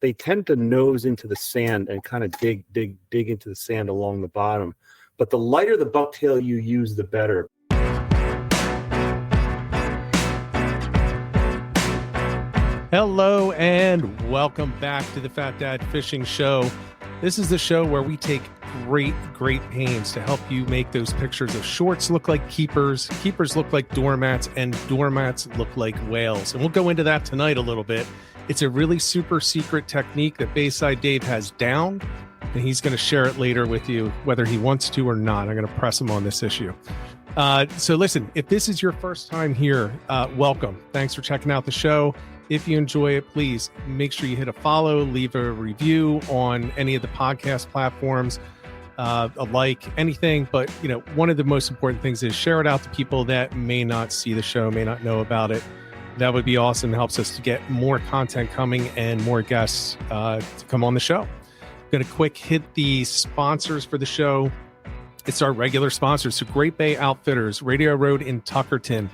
they tend to nose into the sand and kind of dig into the sand along the bottom. But the lighter the bucktail you use, the better. Hello and welcome back to the Fat Dad Fishing Show. This is the show where we take great pains to help you make those pictures of shorts look like keepers, keepers look like doormats, and doormats look like whales. And we'll go into that tonight a little bit. It's a really super secret technique that Bayside Dave has down, and he's going to share it later with you, whether he wants to or not. I'm going to press him on this issue. So listen, if this is your first time here, welcome. Thanks for checking out the show. If you enjoy it, please make sure you hit a follow, leave a review on any of the podcast platforms, a like, anything. But, you know, one of the most important things is share it out to people that may not see the show, may not know about it. That would be awesome. It helps us to get more content coming and more guests to come on the show. I'm going to quick hit the sponsors for the show. It's our regular sponsors. So Great Bay Outfitters, Radio Road in Tuckerton.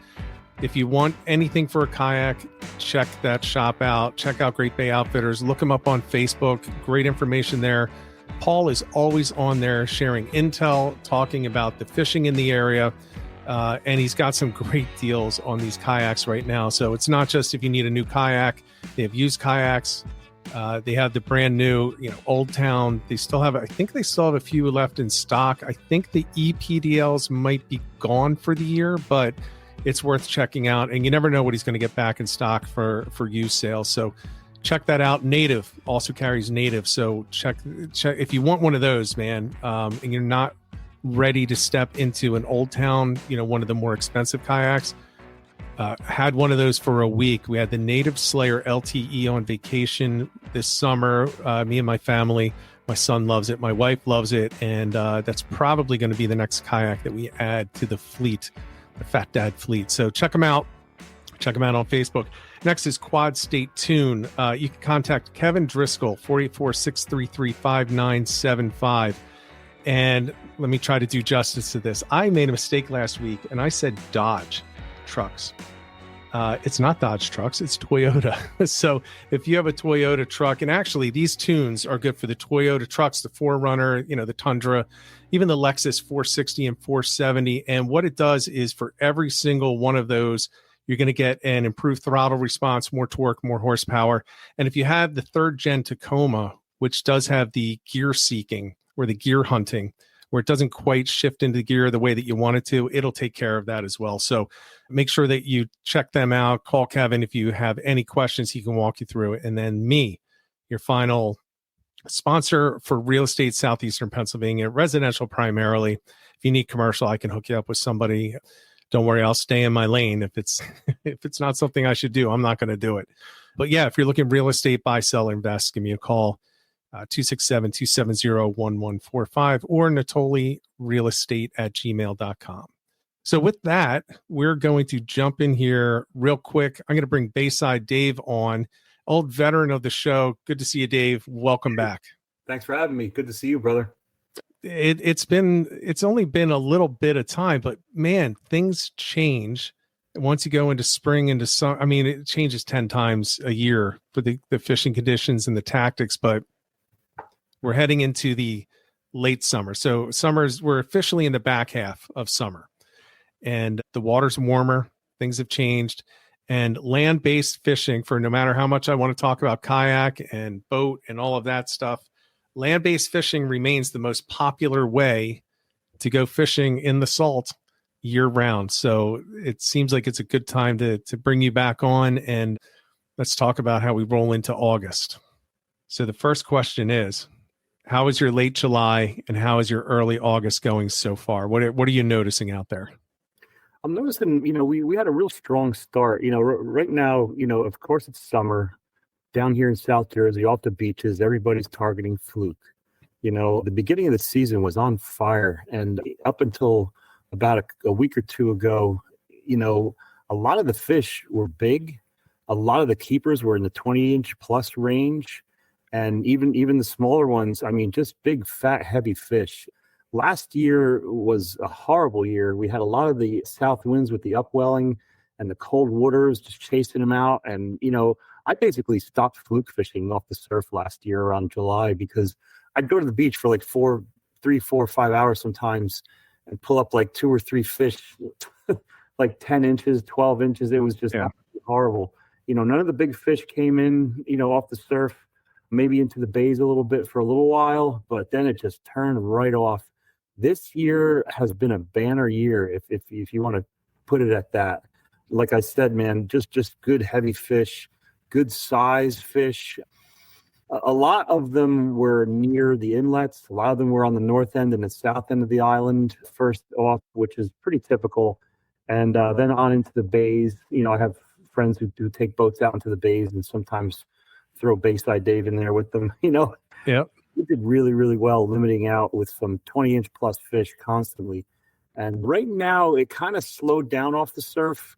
If you want anything for a kayak, check that shop out. Check out Great Bay Outfitters. Look them up on Facebook. Great information there. Paul is always on there sharing intel, talking about the fishing in the area. And he's got some great deals on these kayaks right now. So it's not just if you need a new kayak. They have used kayaks. They have the brand new, Old Town. They still have, I think they still have a few left in stock. I think the EPDLs might be gone for the year, but it's worth checking out. And you never know what he's going to get back in stock for used sales. So check that out. Native also carries Native. So check if you want one of those, man, and you're not ready to step into an Old Town, one of the more expensive kayaks. Had one of those for a week. We had the Native Slayer LTE on vacation this summer. Me and my family, my son loves it. My wife loves it. And that's probably going to be the next kayak that we add to the fleet, the Fat Dad fleet. So check them out. Check them out on Facebook. Next is Quad State Tune. You can contact Kevin Driscoll, 484-633-5975. And let me try to do justice to this. I made a mistake last week and I said Dodge trucks. It's not Dodge trucks, it's Toyota. So if you have a Toyota truck, and actually these tunes are good for the Toyota trucks, the 4Runner, the Tundra, even the Lexus 460 and 470. And what it does is for every single one of those, you're going to get an improved throttle response, more torque, more horsepower. And if you have the 3rd gen Tacoma, which does have the gear seeking or the gear hunting, where it doesn't quite shift into gear the way that you want it to, it'll take care of that as well. So make sure that you check them out. Call Kevin if you have any questions. He can walk you through it. And then me, your final sponsor for real estate, Southeastern Pennsylvania, residential primarily. If you need commercial, I can hook you up with somebody. Don't worry, I'll stay in my lane. If it's not something I should do, I'm not going to do it. But yeah, if you're looking real estate, buy, sell, invest, give me a call. 267-270-1145 or natolirealestate@gmail.com. So with that, we're going to jump in here real quick. I'm going to bring Bayside Dave on, old veteran of the show. Good to see you, Dave. Welcome back. Thanks for having me. Good to see you, brother. It's only been a little bit of time, but man, things change once you go into spring, into summer. I mean, it changes 10 times a year for the fishing conditions and the tactics, but we're heading into the late summer. So we're officially in the back half of summer and the water's warmer. Things have changed, and land-based fishing, for no matter how much I want to talk about kayak and boat and all of that stuff, land-based fishing remains the most popular way to go fishing in the salt year round. So it seems like it's a good time to bring you back on, and let's talk about how we roll into August. So the first question is, how is your late July and how is your early August going so far? What are you noticing out there? I'm noticing, we had a real strong start. Right now, of course it's summer. Down here in South Jersey, off the beaches, everybody's targeting fluke. The beginning of the season was on fire. And up until about a week or two ago, a lot of the fish were big. A lot of the keepers were in the 20-inch plus range. And even the smaller ones, just big, fat, heavy fish. Last year was a horrible year. We had a lot of the south winds with the upwelling and the cold waters just chasing them out. And, I basically stopped fluke fishing off the surf last year around July because I'd go to the beach for like 3, 4, 5 hours sometimes and pull up like 2 or 3 fish, like 10 inches, 12 inches. It was just absolutely horrible. None of the big fish came in, off the surf, maybe into the bays a little bit for a little while, but then it just turned right off. This year has been a banner year, if you want to put it at that. Like I said, man, just good heavy fish, good size fish. A lot of them were near the inlets. A lot of them were on the north end and the south end of the island first off, which is pretty typical. And then on into the bays. I have friends who do take boats out into the bays and sometimes throw Bayside Dave in there with them. Yep. We did really, really well limiting out with some 20-inch plus fish constantly. And right now, it kind of slowed down off the surf.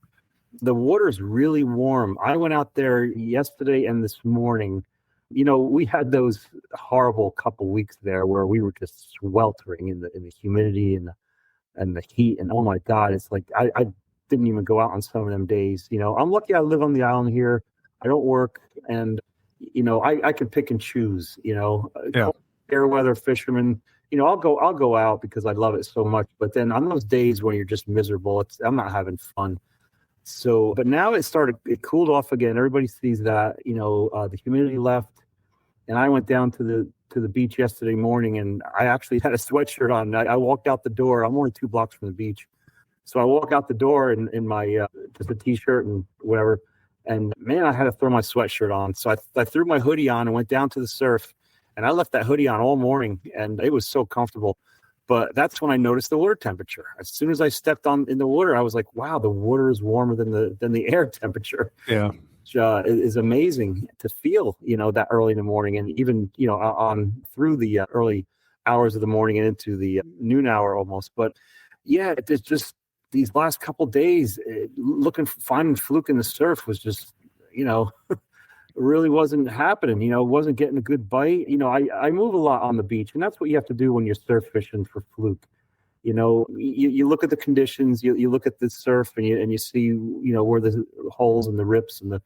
The water's really warm. I went out there yesterday and this morning. We had those horrible couple weeks there where we were just sweltering in the humidity and the heat. And oh my God, it's like I didn't even go out on some of them days. I'm lucky I live on the island here. I don't work, and I can pick and choose. Fair weather fisherman. I'll go out because I love it so much. But then on those days when you're just miserable, I'm not having fun. So, but now it cooled off again. Everybody sees that, the humidity left, and I went down to the beach yesterday morning, and I actually had a sweatshirt on. I walked out the door. I'm only 2 blocks from the beach. So I walk out the door in my, just a t-shirt and whatever. And man, I had to throw my sweatshirt on. So I threw my hoodie on and went down to the surf, and I left that hoodie on all morning, and it was so comfortable. But that's when I noticed the water temperature. As soon as I stepped in the water, I was like, wow, the water is warmer than the air temperature. Yeah. Which is amazing to feel, that early in the morning, and even, on through the early hours of the morning and into the noon hour almost. But yeah, it's just these last couple days, finding fluke in the surf was just, really wasn't happening. Wasn't getting a good bite. I move a lot on the beach, and that's what you have to do when you're surf fishing for fluke. You look at the conditions, you look at the surf, and you see, where the holes and the rips and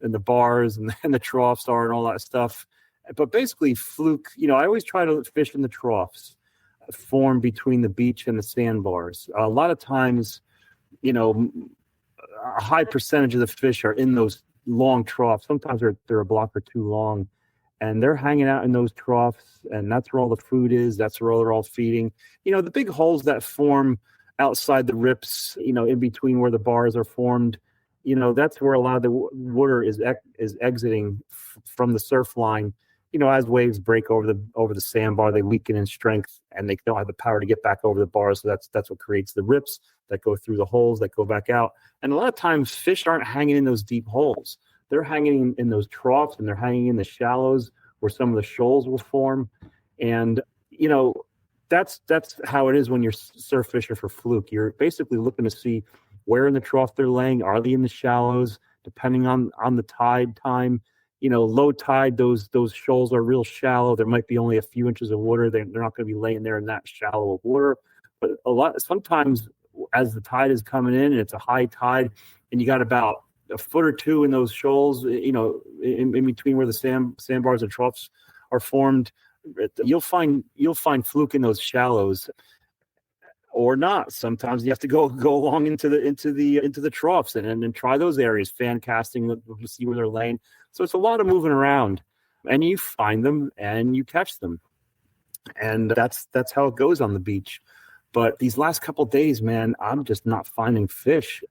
the bars and the troughs are and all that stuff. But basically, fluke, I always try to fish in the troughs form between the beach and the sandbars. A lot of times, a high percentage of the fish are in those long troughs. Sometimes they're a block or two long, and they're hanging out in those troughs, and that's where all the food is. That's where they're all feeding. The big holes that form outside the rips, in between where the bars are formed, that's where a lot of the water is exiting from the surf line. As waves break over the sandbar, they weaken in strength, and they don't have the power to get back over the bars. So that's what creates the rips that go through the holes that go back out. And a lot of times, fish aren't hanging in those deep holes. They're hanging in those troughs, and they're hanging in the shallows where some of the shoals will form. And that's how it is when you're surf fishing for fluke. You're basically looking to see where in the trough they're laying. Are they in the shallows? Depending on the tide time. Low tide, those shoals are real shallow. There might be only a few inches of water. They're not going to be laying there in that shallow of water. But sometimes as the tide is coming in and it's a high tide, and you got about a foot or two in those shoals, in between where the sandbars and troughs are formed, you'll find fluke in those shallows. Or not. Sometimes you have to go along into the troughs and try those areas, fan casting to see where they're laying. So it's a lot of moving around, and you find them and you catch them, and that's how it goes on the beach. But these last couple of days, man, I'm just not finding fish.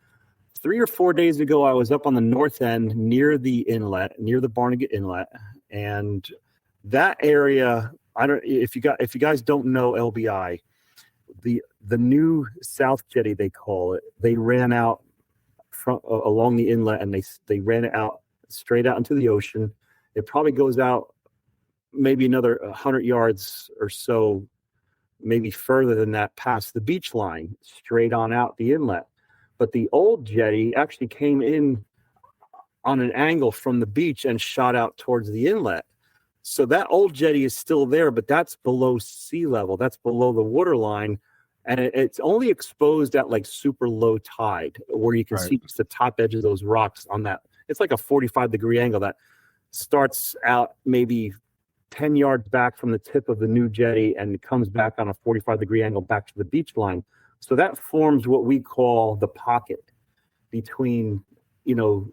3 or 4 days ago, I was up on the north end near the inlet, near the Barnegat Inlet, and that area. If you guys don't know LBI. The new South Jetty, they call it, they ran out along the inlet, and they ran it out straight out into the ocean. It probably goes out maybe another 100 yards or so, maybe further than that, past the beach line, straight on out the inlet. But the old jetty actually came in on an angle from the beach and shot out towards the inlet. So that old jetty is still there, but that's below sea level. That's below the water line. And it's only exposed at like super low tide, where you can see just the top edge of those rocks on that it's like a 45-degree angle that starts out maybe 10 yards back from the tip of the new jetty and comes back on a 45-degree angle back to the beach line. So that forms what we call the pocket between, the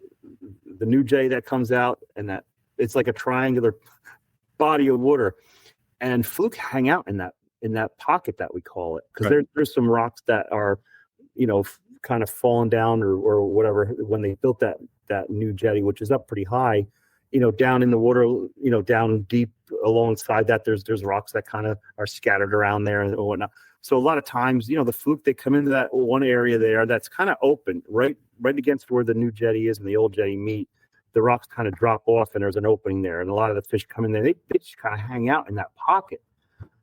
new jetty that comes out, and that it's like a triangular body of water, and fluke hang out in that pocket that we call it, because there's some rocks that are, kind of fallen down or whatever when they built that new jetty, which is up pretty high, down in the water, down deep alongside that, there's rocks that kind of are scattered around there and whatnot. So a lot of times, the fluke, they come into that one area there that's kind of open, right against where the new jetty is and the old jetty meet. The rocks kind of drop off and there's an opening there. And a lot of the fish come in there, they just kind of hang out in that pocket.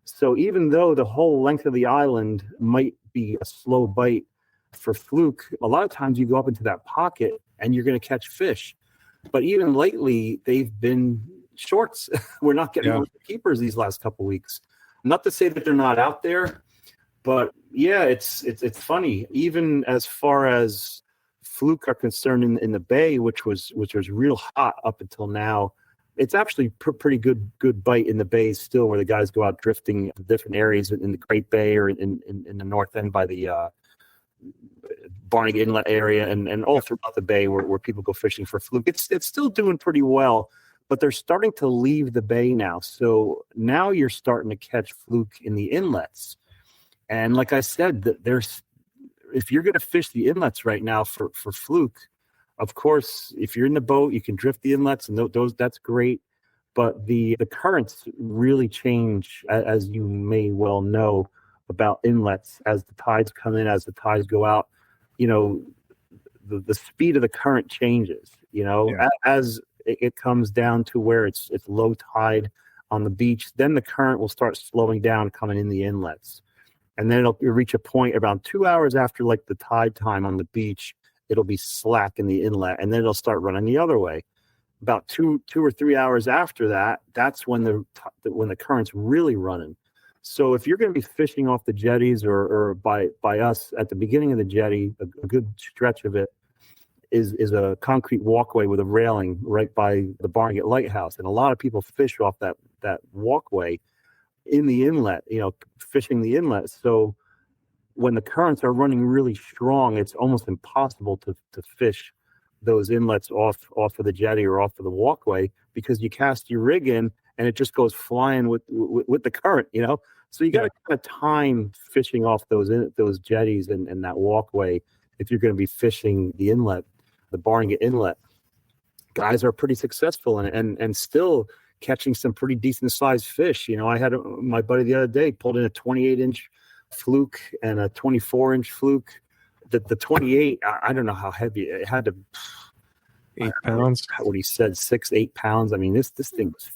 So even though the whole length of the island might be a slow bite for fluke, a lot of times you go up into that pocket and you're going to catch fish. But even lately, they've been shorts. We're not getting keepers these last couple of weeks. Not to say that they're not out there, but yeah, it's funny. Even as far as fluke are concerned in the bay, which was real hot up until now, it's actually pretty good bite in the bays still, where the guys go out drifting to different areas in the Great Bay or in the north end by the Barnegat Inlet area and all throughout the bay where people go fishing for fluke. It's still doing pretty well, but they're starting to leave the bay now. So now you're starting to catch fluke in the inlets. And like I said, if you're going to fish the inlets right now for fluke, of course, if you're in the boat, you can drift the inlets, and those that's great. But the currents really change, as you may well know, about inlets as the tides come in, as the tides go out. The speed of the current changes. As it comes down to where it's low tide on the beach, then the current will start slowing down coming in the inlets. And then it'll reach a point around 2 hours after like the tide time on the beach, it'll be slack in the inlet, and then it'll start running the other way. About 2 or 3 hours after that, that's when the current's really running. So if you're going to be fishing off the jetties or by us at the beginning of the jetty, a good stretch of it is a concrete walkway with a railing right by the Barnegat Lighthouse. And a lot of people fish off that walkway in the inlet, fishing the inlet. So when the currents are running really strong, it's almost impossible to fish those inlets off of the jetty or off of the walkway, because you cast your rig in and it just goes flying with the current, So you got to kind of time fishing off those jetties and that walkway if you're going to be fishing the inlet, the Barnegat Inlet. Guys are pretty successful and still catching some pretty decent sized fish. I had my buddy the other day pulled in a 28-inch fluke and a 24-inch fluke. The 28, I don't know how heavy it had to. 8 pounds. What he said, 6-8 pounds. I mean, this thing was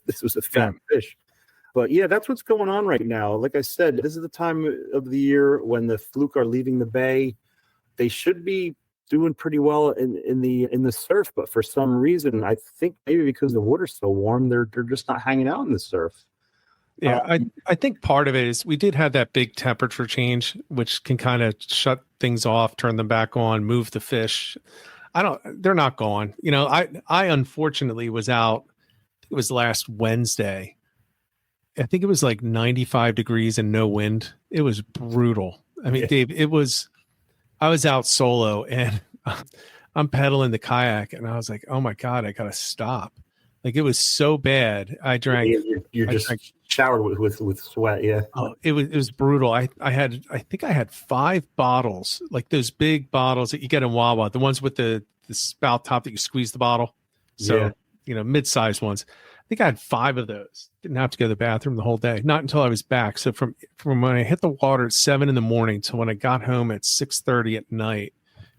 this was a fat fish. But yeah, that's what's going on right now. Like I said, this is the time of the year when the fluke are leaving the bay. They should be doing pretty well in the surf, but for some reason, I think maybe because the water's so warm, they're just not hanging out in the surf. Yeah, I think part of it is we did have that big temperature change, which can kind of shut things off, turn them back on, move the fish. They're not gone. I unfortunately was out. It was last Wednesday. I think it was like 95 degrees and no wind. It was brutal. I mean, Dave, I was out solo and I'm pedaling the kayak and I was like, oh my God, I got to stop. Like, it was so bad. I drank. You're just showered with sweat. Yeah. Oh, it was brutal. I think I had 5 bottles, like those big bottles that you get in Wawa, the ones with the spout top that you squeeze the bottle. So, mid-sized ones. I think I had 5 of those. Didn't have to go to the bathroom the whole day. Not until I was back. So from when I hit the water at 7 a.m. to when I got home at 6:30 at night,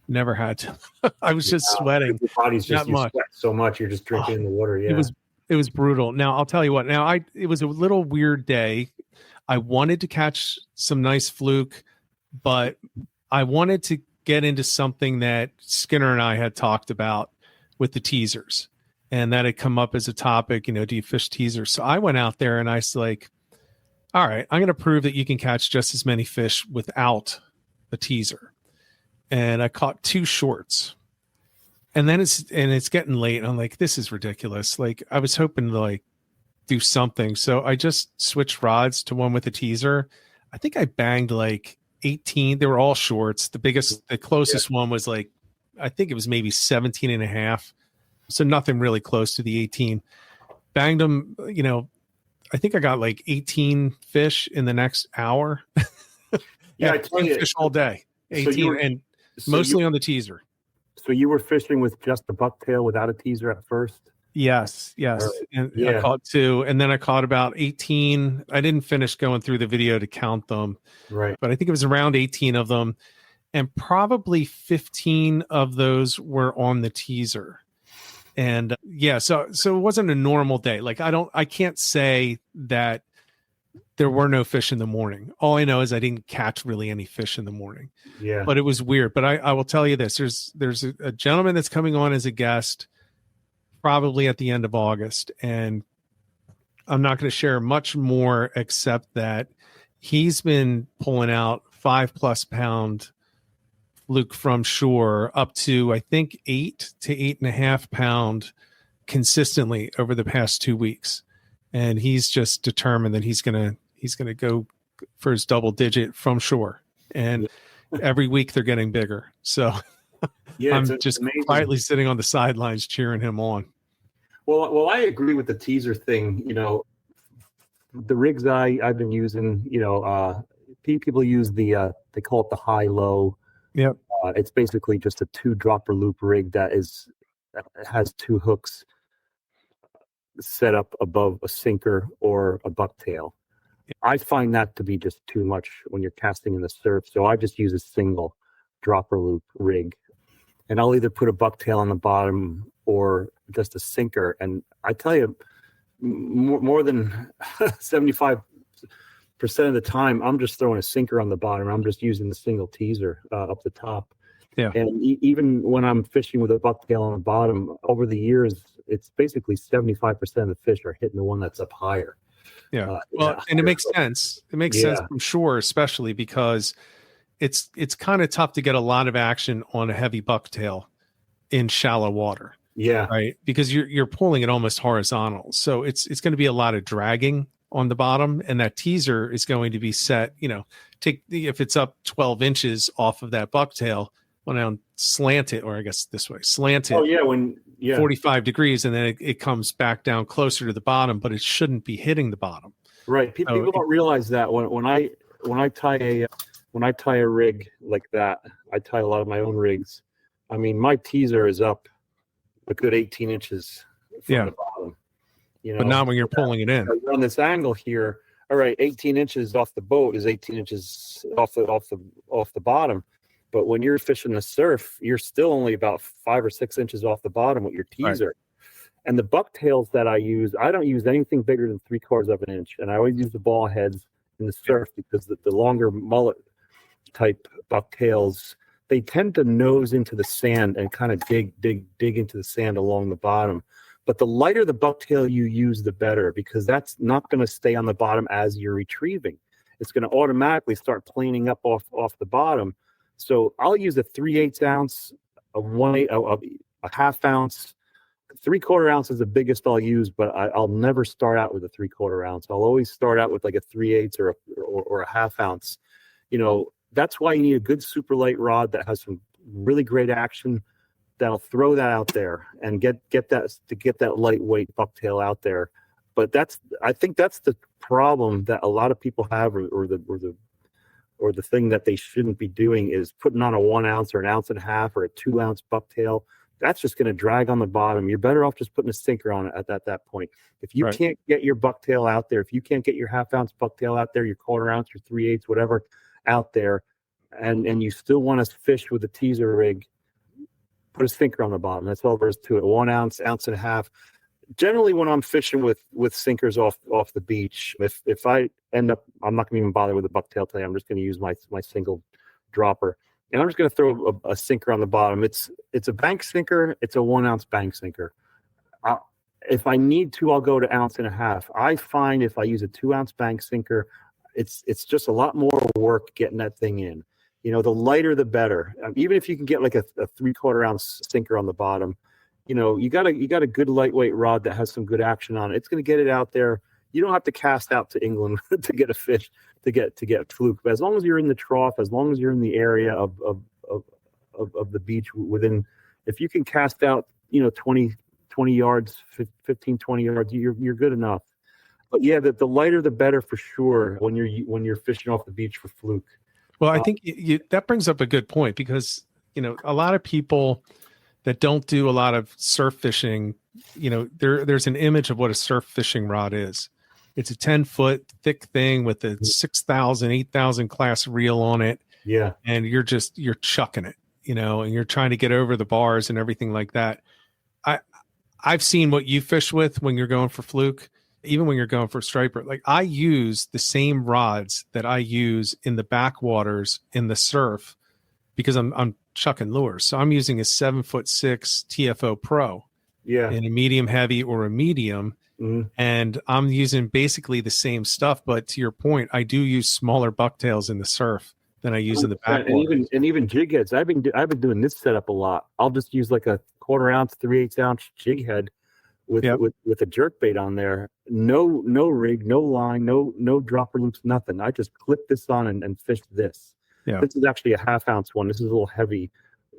never had to. I was just sweating. Your body's just sweat so much. You're just drinking in the water. Yeah. It was brutal. Now I'll tell you what. It was a little weird day. I wanted to catch some nice fluke, but I wanted to get into something that Skinner and I had talked about with the teasers. And that had come up as a topic, do you fish teasers? So I went out there and I was like, all right, I'm going to prove that you can catch just as many fish without a teaser. And I caught 2 shorts. And then it's getting late. And I'm like, this is ridiculous. Like I was hoping to like do something. So I just switched rods to one with a teaser. I think I banged like 18. They were all shorts. The closest one was like, I think it was maybe 17 and a half. So nothing really close to the 18. Banged them, I think I got like 18 fish in the next hour. I tell you, fish all day. 18 and mostly on the teaser. So you were fishing with just the bucktail without a teaser at first? Yes. And I caught 2, and then I caught about 18. I didn't finish going through the video to count them. Right. But I think it was around 18 of them. And probably 15 of those were on the teaser. And so it wasn't a normal day. Like I can't say that there were no fish in the morning. All I know is I didn't catch really any fish in the morning. Yeah. But it was weird. But I will tell you this, there's a gentleman that's coming on as a guest probably at the end of August. And I'm not going to share much more except that he's been pulling out 5+ pound fluke from shore up to, I think, 8 to 8.5 pound consistently over the past 2 weeks. And he's just determined that he's going to go for his double digit from shore. And every week they're getting bigger. So I'm just amazing. Quietly sitting on the sidelines cheering him on. Well, I agree with the teaser thing. The rigs I've been using, people use they call it the high-low. Yep. It's basically just a 2 dropper loop rig that has 2 hooks set up above a sinker or a bucktail. I find that to be just too much when you're casting in the surf. So I just use a single dropper loop rig, and I'll either put a bucktail on the bottom or just a sinker. And I tell you, more than 75% of the time, I'm just throwing a sinker on the bottom. I'm just using the single teaser up the top. Yeah. And even when I'm fishing with a bucktail on the bottom, over the years, it's basically 75% of the fish are hitting the one that's up higher. Yeah. And it makes sense. It makes sense from shore, especially because it's kind of tough to get a lot of action on a heavy bucktail in shallow water. Yeah. Right. Because you're pulling it almost horizontal. So it's going to be a lot of dragging on the bottom, and that teaser is going to be set, if it's up 12 inches off of that bucktail, well, now slant it, or I guess this way, slant it. Oh yeah, 45 degrees, and then it comes back down closer to the bottom, but it shouldn't be hitting the bottom. Right. People don't realize that when I tie a rig like that, I tie a lot of my own rigs. I mean, my teaser is up a good 18 inches from the bottom. But not when you're pulling it in. On this angle here, all right, 18 inches off the boat is 18 inches off the bottom. But when you're fishing the surf, you're still only about 5 or 6 inches off the bottom with your teaser. Right. And the bucktails that I don't use anything bigger than 3/4 of an inch. And I always use the ball heads in the surf because the longer mullet type bucktails, they tend to nose into the sand and kind of dig into the sand along the bottom. But the lighter the bucktail you use, the better, because that's not going to stay on the bottom as you're retrieving. It's going to automatically start planing up off the bottom. So I'll use a 3/8 ounce, a 1/2 ounce, 3/4 ounce is the biggest I'll use, but I'll never start out with a 3/4 ounce. I'll always start out with like a 3/8 or a 1/2 ounce. That's why you need a good super light rod that has some really great action. That'll throw that out there and get that lightweight bucktail out there. But I think that's the problem that a lot of people have, or the thing that they shouldn't be doing is putting on a 1 ounce or an 1.5 ounce or a 2 ounce bucktail. That's just going to drag on the bottom. You're better off just putting a sinker on it at that point. If you can't get your bucktail out there, if you can't get your 1/2 ounce bucktail out there, your 1/4 ounce, your 3/8, whatever out there, and you still want to fish with a teaser rig, put a sinker on the bottom. That's all there is to it. 1 ounce, 1.5 ounces. Generally, when I'm fishing with sinkers off the beach, if I end up, I'm not going to even bother with a bucktail today. I'm just going to use my single dropper, and I'm just going to throw a sinker on the bottom. It's a bank sinker. It's a 1 ounce bank sinker. If I need to, I'll go to 1.5 ounces. I find if I use a 2 ounce bank sinker, it's just a lot more work getting that thing in. The lighter the better. Even if you can get like a 3/4 ounce sinker on the bottom, you got a good lightweight rod that has some good action on it. It's going to get it out there. You don't have to cast out to England to get a fish to get fluke. But as long as you're in the trough, as long as you're in the area of the beach if you can cast out 20 yards, 15, 20 yards, you're good enough. But yeah, the lighter the better for sure when you're fishing off the beach for fluke. Well, I think that brings up a good point, because a lot of people that don't do a lot of surf fishing, there's an image of what a surf fishing rod is. It's a 10-foot thick thing with a 6,000, 8,000 class reel on it. Yeah. And you're chucking it, and you're trying to get over the bars and everything like that. I've seen what you fish with when you're going for fluke, even when you're going for striper. Like, I use the same rods that I use in the backwaters in the surf, because I'm chucking lures. So I'm using a 7'6" TFO Pro, in a medium heavy or a medium. Mm-hmm. And I'm using basically the same stuff, but to your point, I do use smaller bucktails in the surf than I use in the backwaters. And even jig heads. I've been doing this setup a lot. I'll just use like a 1/4 ounce, 3/8 ounce jig head with a jerk bait on there. No rig, no line, no dropper loops, nothing. I just clip this on and fish this. Yeah. This is actually a 1/2 ounce one. This is a little heavy.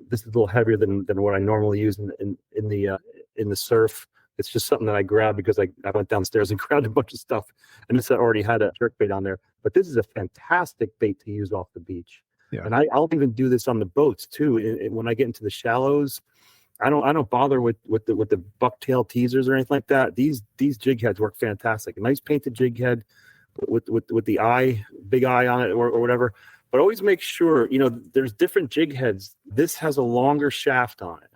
This is a little heavier than what I normally use in the surf. It's just something that I grabbed because I went downstairs and grabbed a bunch of stuff, and this already had a jerk bait on there. But this is a fantastic bait to use off the beach. Yeah. And I'll even do this on the boats too. When I get into the shallows, I don't bother with the bucktail teasers or anything like that. These jig heads work fantastic. A nice painted jig head with the big eye on it or whatever. But always make sure, there's different jig heads. This has a longer shaft on it.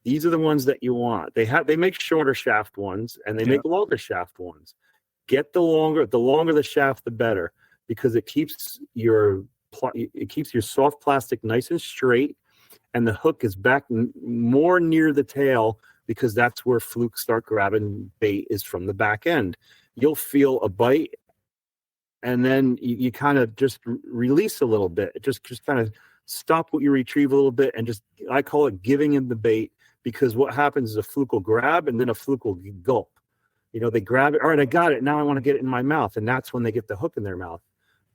These are the ones that you want. They make shorter shaft ones, and they make longer shaft ones. Get the longer the shaft, the better, because it keeps your soft plastic nice and straight, and the hook is back more near the tail, because that's where flukes start grabbing bait, is from the back end. You'll feel a bite, and then you kind of just release a little bit. Just kind of stop what you retrieve a little bit, and I call it giving in the bait. Because what happens is a fluke will grab, and then a fluke will gulp. They grab it. All right, I got it. Now I want to get it in my mouth. And that's when they get the hook in their mouth.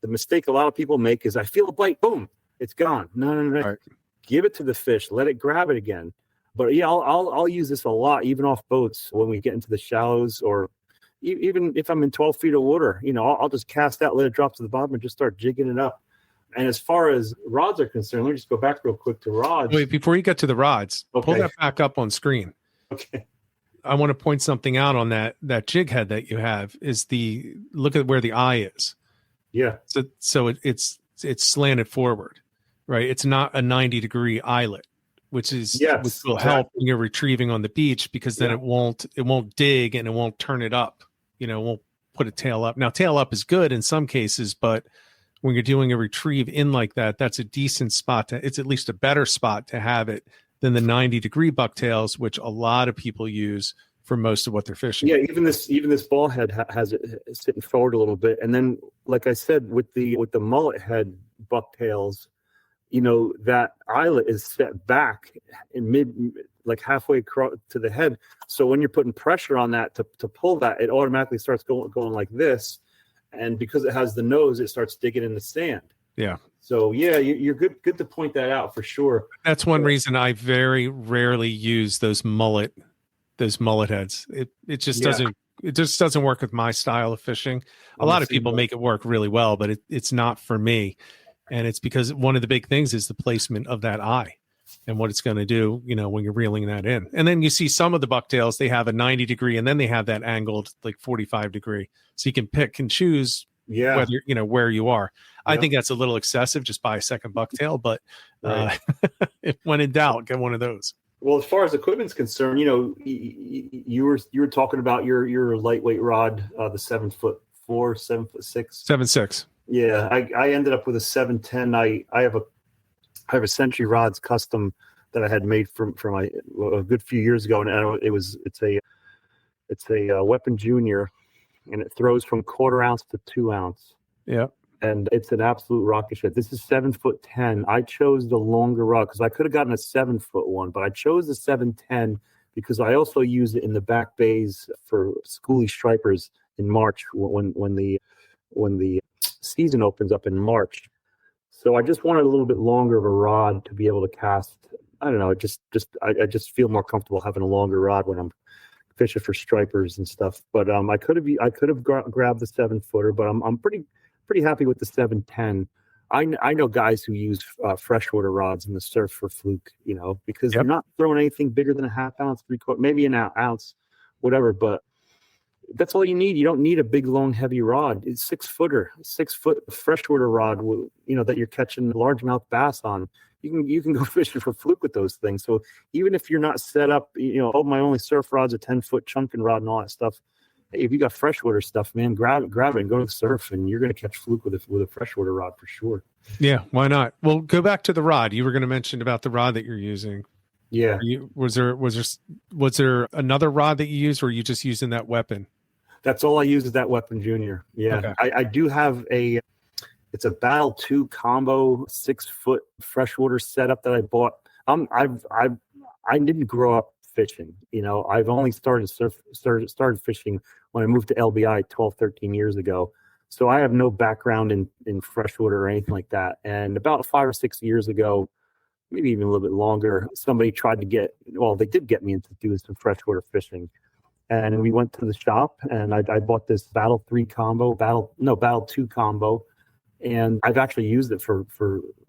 The mistake a lot of people make is, I feel a bite, boom, it's gone. No. Right. Give it to the fish. Let it grab it again. But yeah, I'll use this a lot, even off boats when we get into the shallows, or even if I'm in 12 feet of water. I'll just cast out, let it drop to the bottom, and just start jigging it up. And as far as rods are concerned, let me just go back real quick to rods. Wait, before you get to the rods, pull that back up on screen. Okay. I want to point something out on that jig head that you have. Look at where the eye is. Yeah. So it's slanted forward, right? It's not a 90-degree eyelet, which will help when you're retrieving on the beach, because then it won't dig, and it won't turn it up. It won't put a tail up. Now, tail up is good in some cases, but when you're doing a retrieve in like that, that's a decent spot it's at least a better spot to have it than the 90-degree bucktails, which a lot of people use for most of what they're fishing. Yeah, even this ball head has it sitting forward a little bit. And then, like I said, with the mullet head bucktails, that eyelet is set back in like halfway across to the head. So when you're putting pressure on that to pull that, it automatically starts going like this. And because it has the nose, it starts digging in the sand. Yeah. So yeah, you're good to point that out for sure. That's one reason I very rarely use those mullet heads. It just doesn't work with my style of fishing. A lot of people make it work really well, but it's not for me. And it's because one of the big things is the placement of that eye and what it's going to do, when you're reeling that in. And then you see some of the bucktails, they have a 90-degree, and then they have that angled like 45-degree. So you can pick and choose whether, where you are. Yeah. I think that's a little excessive. Just buy a second bucktail, but if when in doubt, get one of those. Well, as far as equipment's concerned, you were talking about your lightweight rod, the 7'4", 7'6", 7'6". Yeah, I ended up with a 7'10". I have a Century Rods custom that I had made for a good few years ago, and it's a Weapon Junior, and it throws from 1/4 ounce to 2 ounce. Yeah. and it's an absolute rocket ship. This is 7'10". I chose the longer rod because I could have gotten a 7-foot one, but I chose the 7'10" because I also use it in the back bays for schoolie stripers in March when the season opens up in March. So I just wanted a little bit longer of a rod to be able to cast. I don't know. I just feel more comfortable having a longer rod when I'm fishing for stripers and stuff. But I could have grabbed the 7-footer, but I'm pretty happy with the 7'10". I know guys who use freshwater rods in the surf for fluke, because you're not throwing anything bigger than a half ounce, 3/4, maybe an ounce, whatever. But that's all you need. You don't need a big, long, heavy rod. It's 6-foot freshwater rod, that you're catching largemouth bass on. You can go fishing for fluke with those things. So even if you're not set up, my only surf rod's a 10-foot chunking rod and all that stuff. Hey, if you got freshwater stuff, man, grab it and go to the surf, and you're going to catch fluke with a freshwater rod for sure. Yeah, why not? Well, go back to the rod. You were going to mention about the rod that you're using. Yeah. Was there another rod that you used, or are you just using that weapon? That's all I use is that weapon, Junior. Yeah. Okay. I do have it's a Battle 2 combo 6-foot freshwater setup that I bought. I didn't grow up fishing. I've only started fishing when I moved to LBI 12, 13 years ago. So I have no background in freshwater or anything like that. And about 5 or 6 years ago, maybe even a little bit longer, somebody tried to they did get me into doing some freshwater fishing. And we went to the shop, and I bought this Battle 2 combo. And I've actually used it for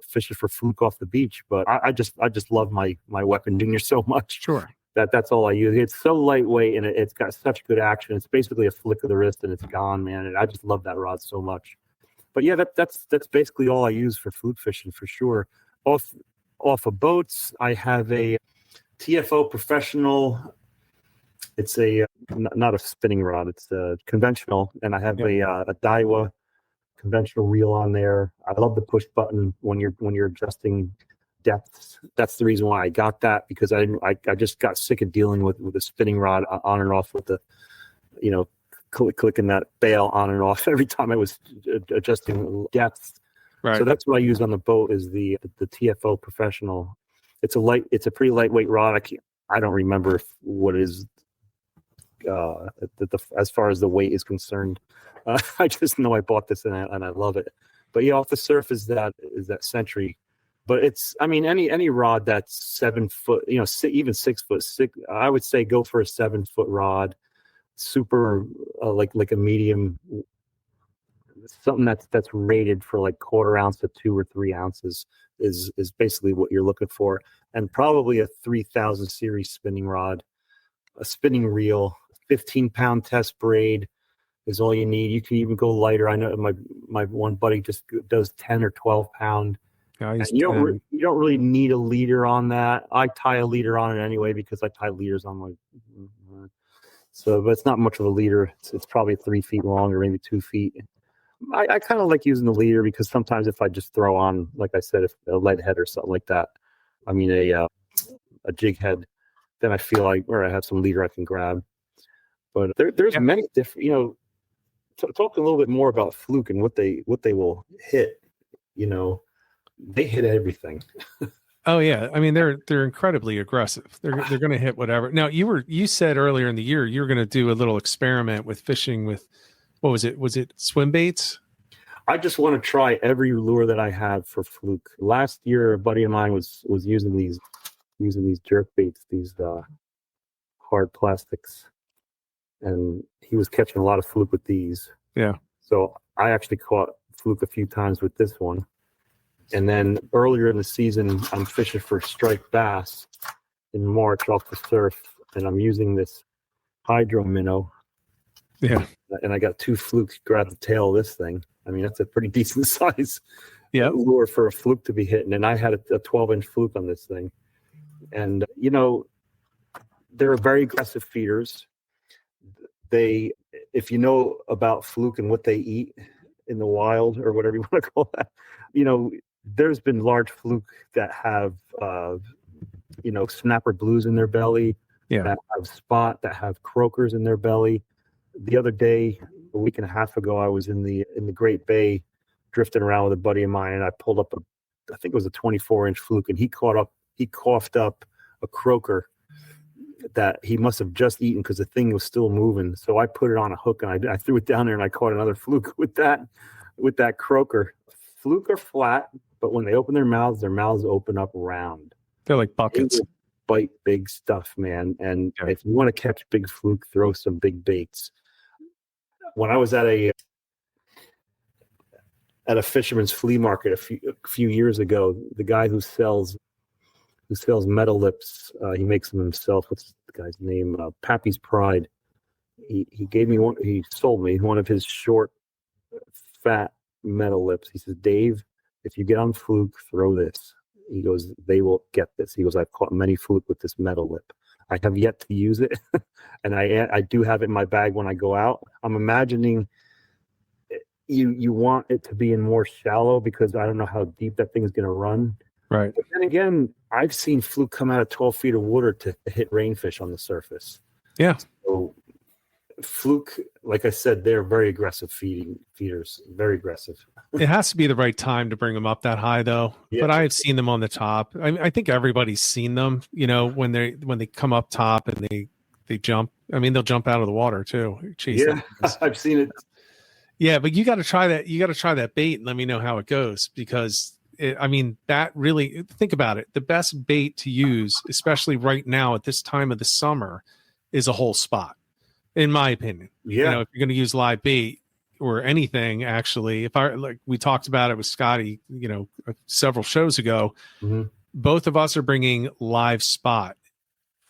fishing for fluke off the beach. But I just love my weapon, Junior, so much. Sure. That's all I use. It's so lightweight, and it's got such good action. It's basically a flick of the wrist and it's gone, man. And I just love that rod so much. But yeah, that's basically all I use for fluke fishing for sure. Off of boats, I have a TFO Professional. It's not a spinning rod. It's a conventional, and I have a Daiwa conventional reel on there. I love the push button when you're adjusting depths. That's the reason why I got that, because I just got sick of dealing with a spinning rod on and off with the, clicking that bail on and off every time I was adjusting depths. Right. So that's what I use on the boat is the TFO Professional. It's a pretty lightweight rod. I don't remember what is as far as the weight is concerned. I just know I bought this and I love it. But yeah, off the surf is that Century. But any rod that's 7 foot, even 6 foot. I would say go for a 7-foot rod, super like a medium, something that's rated for like 1/4 ounce to 2 or 3 ounces is basically what you're looking for, and probably a 3000 series spinning rod, a spinning reel, 15-pound test braid is all you need. You can even go lighter. I know my one buddy just does 10 or 12 pound. You don't really need a leader on that. I tie a leader on it anyway because I tie leaders on my. But it's not much of a leader. It's probably 3 feet long or maybe 2 feet. I kind of like using the leader because sometimes if I just throw on, like I said, if a lead head or something like that, a jig head, then I feel like I have some leader I can grab. But there's many different. Talk a little bit more about fluke and what they will hit. They hit everything. Oh yeah, they're incredibly aggressive. They're going to hit whatever. Now you said earlier in the year you were going to do a little experiment with fishing with, what was it? Was it swim baits? I just want to try every lure that I have for fluke. Last year, a buddy of mine was using these jerk baits, these hard plastics, and he was catching a lot of fluke with these. Yeah. So I actually caught fluke a few times with this one. And then earlier in the season, I'm fishing for striped bass in March off the surf, and I'm using this hydro minnow. Yeah. And I got 2 flukes grab the tail of this thing. That's a pretty decent size lure for a fluke to be hitting. And I had a 12-inch fluke on this thing. And, they're very aggressive feeders. If you know about fluke and what they eat in the wild or whatever you want to call that, there's been large fluke that have, snapper blues in their belly, that have spot, that have croakers in their belly. The other day, a week and a half ago, I was in the Great Bay drifting around with a buddy of mine, and I pulled up I think it was a 24-inch fluke, and he coughed up a croaker that he must have just eaten because the thing was still moving. So I put it on a hook, and I threw it down there, and I caught another fluke with that croaker. Fluke are flat, but when they open their mouths open up round. They're like buckets. They bite big stuff, man. And if you want to catch big fluke, throw some big baits. When I was at a fisherman's flea market a few years ago, the guy who sells metal lips, he makes them himself. What's the guy's name? Pappy's Pride. He gave me one. He sold me one of his short, fat metal lips. He says, Dave, if you get on fluke, throw this. He goes, they will get this. He goes, I've caught many fluke with this metal lip. I have yet to use it, and I do have it in my bag when I go out. I'm imagining you want it to be in more shallow because I don't know how deep that thing is going to run. Right. But then again, I've seen fluke come out of 12 feet of water to hit rainfish on the surface. Yeah. So fluke, like I said, they're very aggressive feeders, very aggressive. It has to be the right time to bring them up that high, though. Yeah. But I have seen them on the top. I think everybody's seen them. You know, when they come up top and they jump. I mean, they'll jump out of the water too. Yeah, I've seen it. Yeah, but you got to try that. You got to try that bait and let me know how it goes because that really, think about it. The best bait to use, especially right now at this time of the summer, is a whole spot, in my opinion. Yeah. You know, if you're going to use live bait or anything, actually, we talked about it with Scotty, you know, several shows ago, both of us are bringing live spot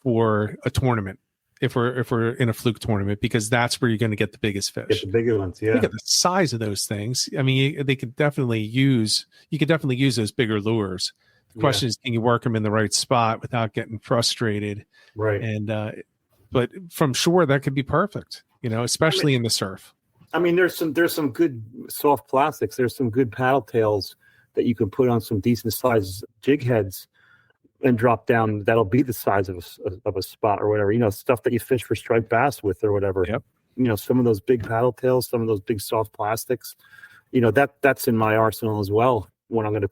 for a tournament. If we're in a fluke tournament, because that's where you're going to get the biggest fish. Get the bigger ones, yeah. Look at the size of those things. I mean, you could definitely use those bigger lures. The question is, can you work them in the right spot without getting frustrated? Right. And but from shore, that could be perfect. You know, especially in the surf. I mean, there's some good soft plastics. There's some good paddle tails that you can put on some decent sized jig heads and drop down. That'll be the size of a spot or whatever, you know, stuff that you fish for striped bass with or whatever. Yep. You know, some of those big paddle tails, some of those big soft plastics, you know, that's in my arsenal as well when I'm going to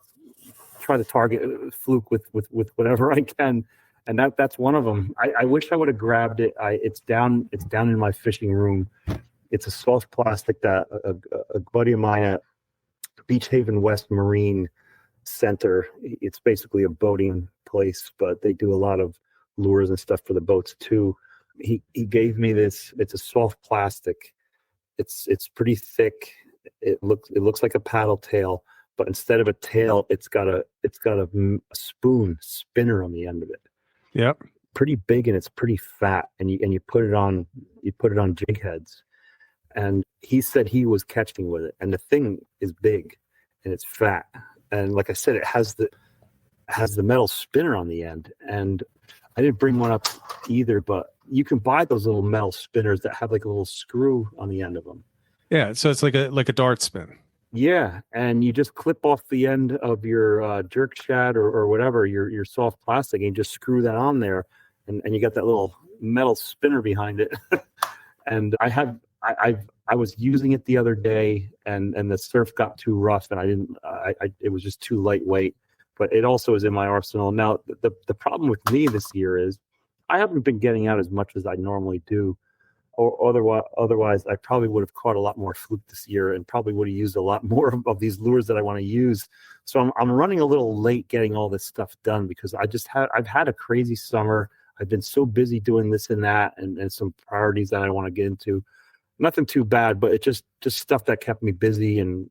try to target fluke with whatever I can. And that's one of them. I wish I would have grabbed it. It's down in my fishing room. It's a soft plastic that a buddy of mine at Beach Haven West Marine Center, it's basically a boating place, but they do a lot of lures and stuff for the boats too. He gave me this. It's a soft plastic. It's pretty thick. It looks like a paddle tail, but instead of a tail, it's got a spinner on the end of it. Yep. Pretty big, and it's pretty fat, and you put it on jig heads. And he said he was catching with it, and the thing is big and it's fat. And like I said, it has the metal spinner on the end. And I didn't bring one up either, but you can buy those little metal spinners that have like a little screw on the end of them. Yeah, so it's like a dart spin. Yeah, and you just clip off the end of your jerk shad or whatever, your soft plastic, and you just screw that on there, and you got that little metal spinner behind it. And I was using it the other day, and the surf got too rough, and it was just too lightweight. But it also is in my arsenal. Now, the problem with me this year is I haven't been getting out as much as I normally do. Or otherwise, I probably would have caught a lot more fluke this year and probably would have used a lot more of these lures that I want to use. So I'm running a little late getting all this stuff done because I've had a crazy summer. I've been so busy doing this and that and some priorities that I want to get into. Nothing too bad, but it just stuff that kept me busy, and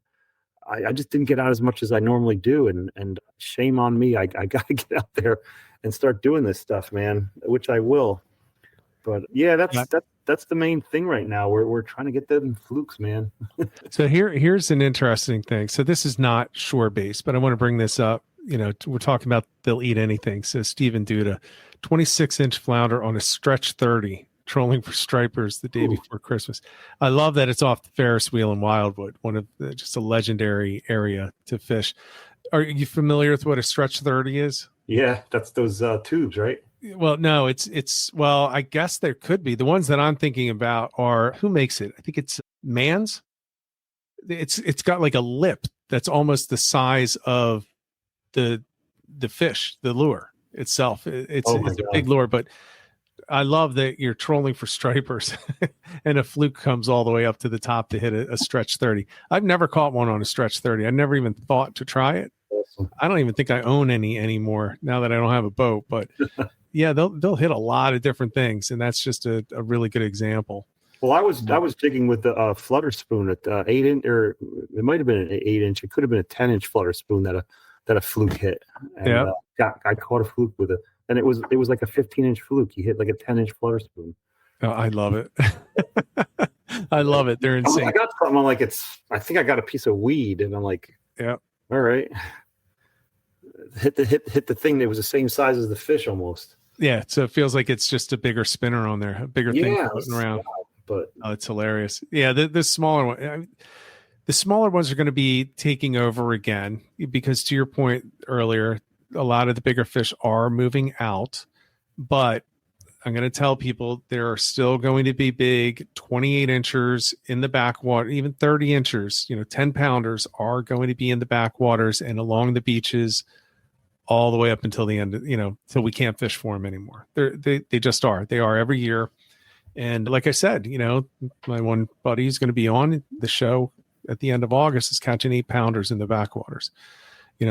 I just didn't get out as much as I normally do. And shame on me. I got to get out there and start doing this stuff, man, which I will. But yeah, that's the main thing right now. We're trying to get them flukes, man. So here's an interesting thing. So this is not shore based, but I want to bring this up. You know, we're talking about they'll eat anything. So Stephen Duda, 26-inch flounder on a stretch 30, trolling for stripers the day before Christmas. I love that it's off the Ferris wheel in Wildwood, one of just a legendary area to fish. Are you familiar with what a stretch 30 is? Yeah, that's those tubes, right? Well, no, well, I guess there could be. The ones that I'm thinking about are, who makes it? I think it's Mann's. It's got like a lip that's almost the size of the fish, the lure itself. It's Oh my a God. big lure, but I love that you're trolling for stripers and a fluke comes all the way up to the top to hit a stretch 30. I've never caught one on a stretch 30. I never even thought to try it. Awesome. I don't even think I own any anymore now that I don't have a boat, but yeah, they'll hit a lot of different things. And that's just a really good example. Well, I was jigging with the flutter spoon at 8 inch, or it might have been an 8 inch. It could have been a 10 inch flutter spoon that a fluke hit. And I caught a fluke with it, and it was like a 15-inch fluke. He hit like a 10-inch flutter spoon. Oh, I love it. I love it. They're insane. I got something. I'm like, I think I got a piece of weed, and I'm like, yeah, all right. Hit the thing that was the same size as the fish almost. Yeah, so it feels like it's just a bigger spinner on there, a bigger thing floating around. But it's hilarious. Yeah, the smaller one, the smaller ones are going to be taking over again because, to your point earlier, a lot of the bigger fish are moving out. But I'm going to tell people there are still going to be big 28 inchers in the backwater, even 30 inchers. 10 pounders are going to be in the backwaters and along the beaches all the way up until the end. Till we can't fish for them anymore. They just are. They are every year. And like I said, my one buddy is going to be on the show at the end of August is catching 8 pounders in the backwaters,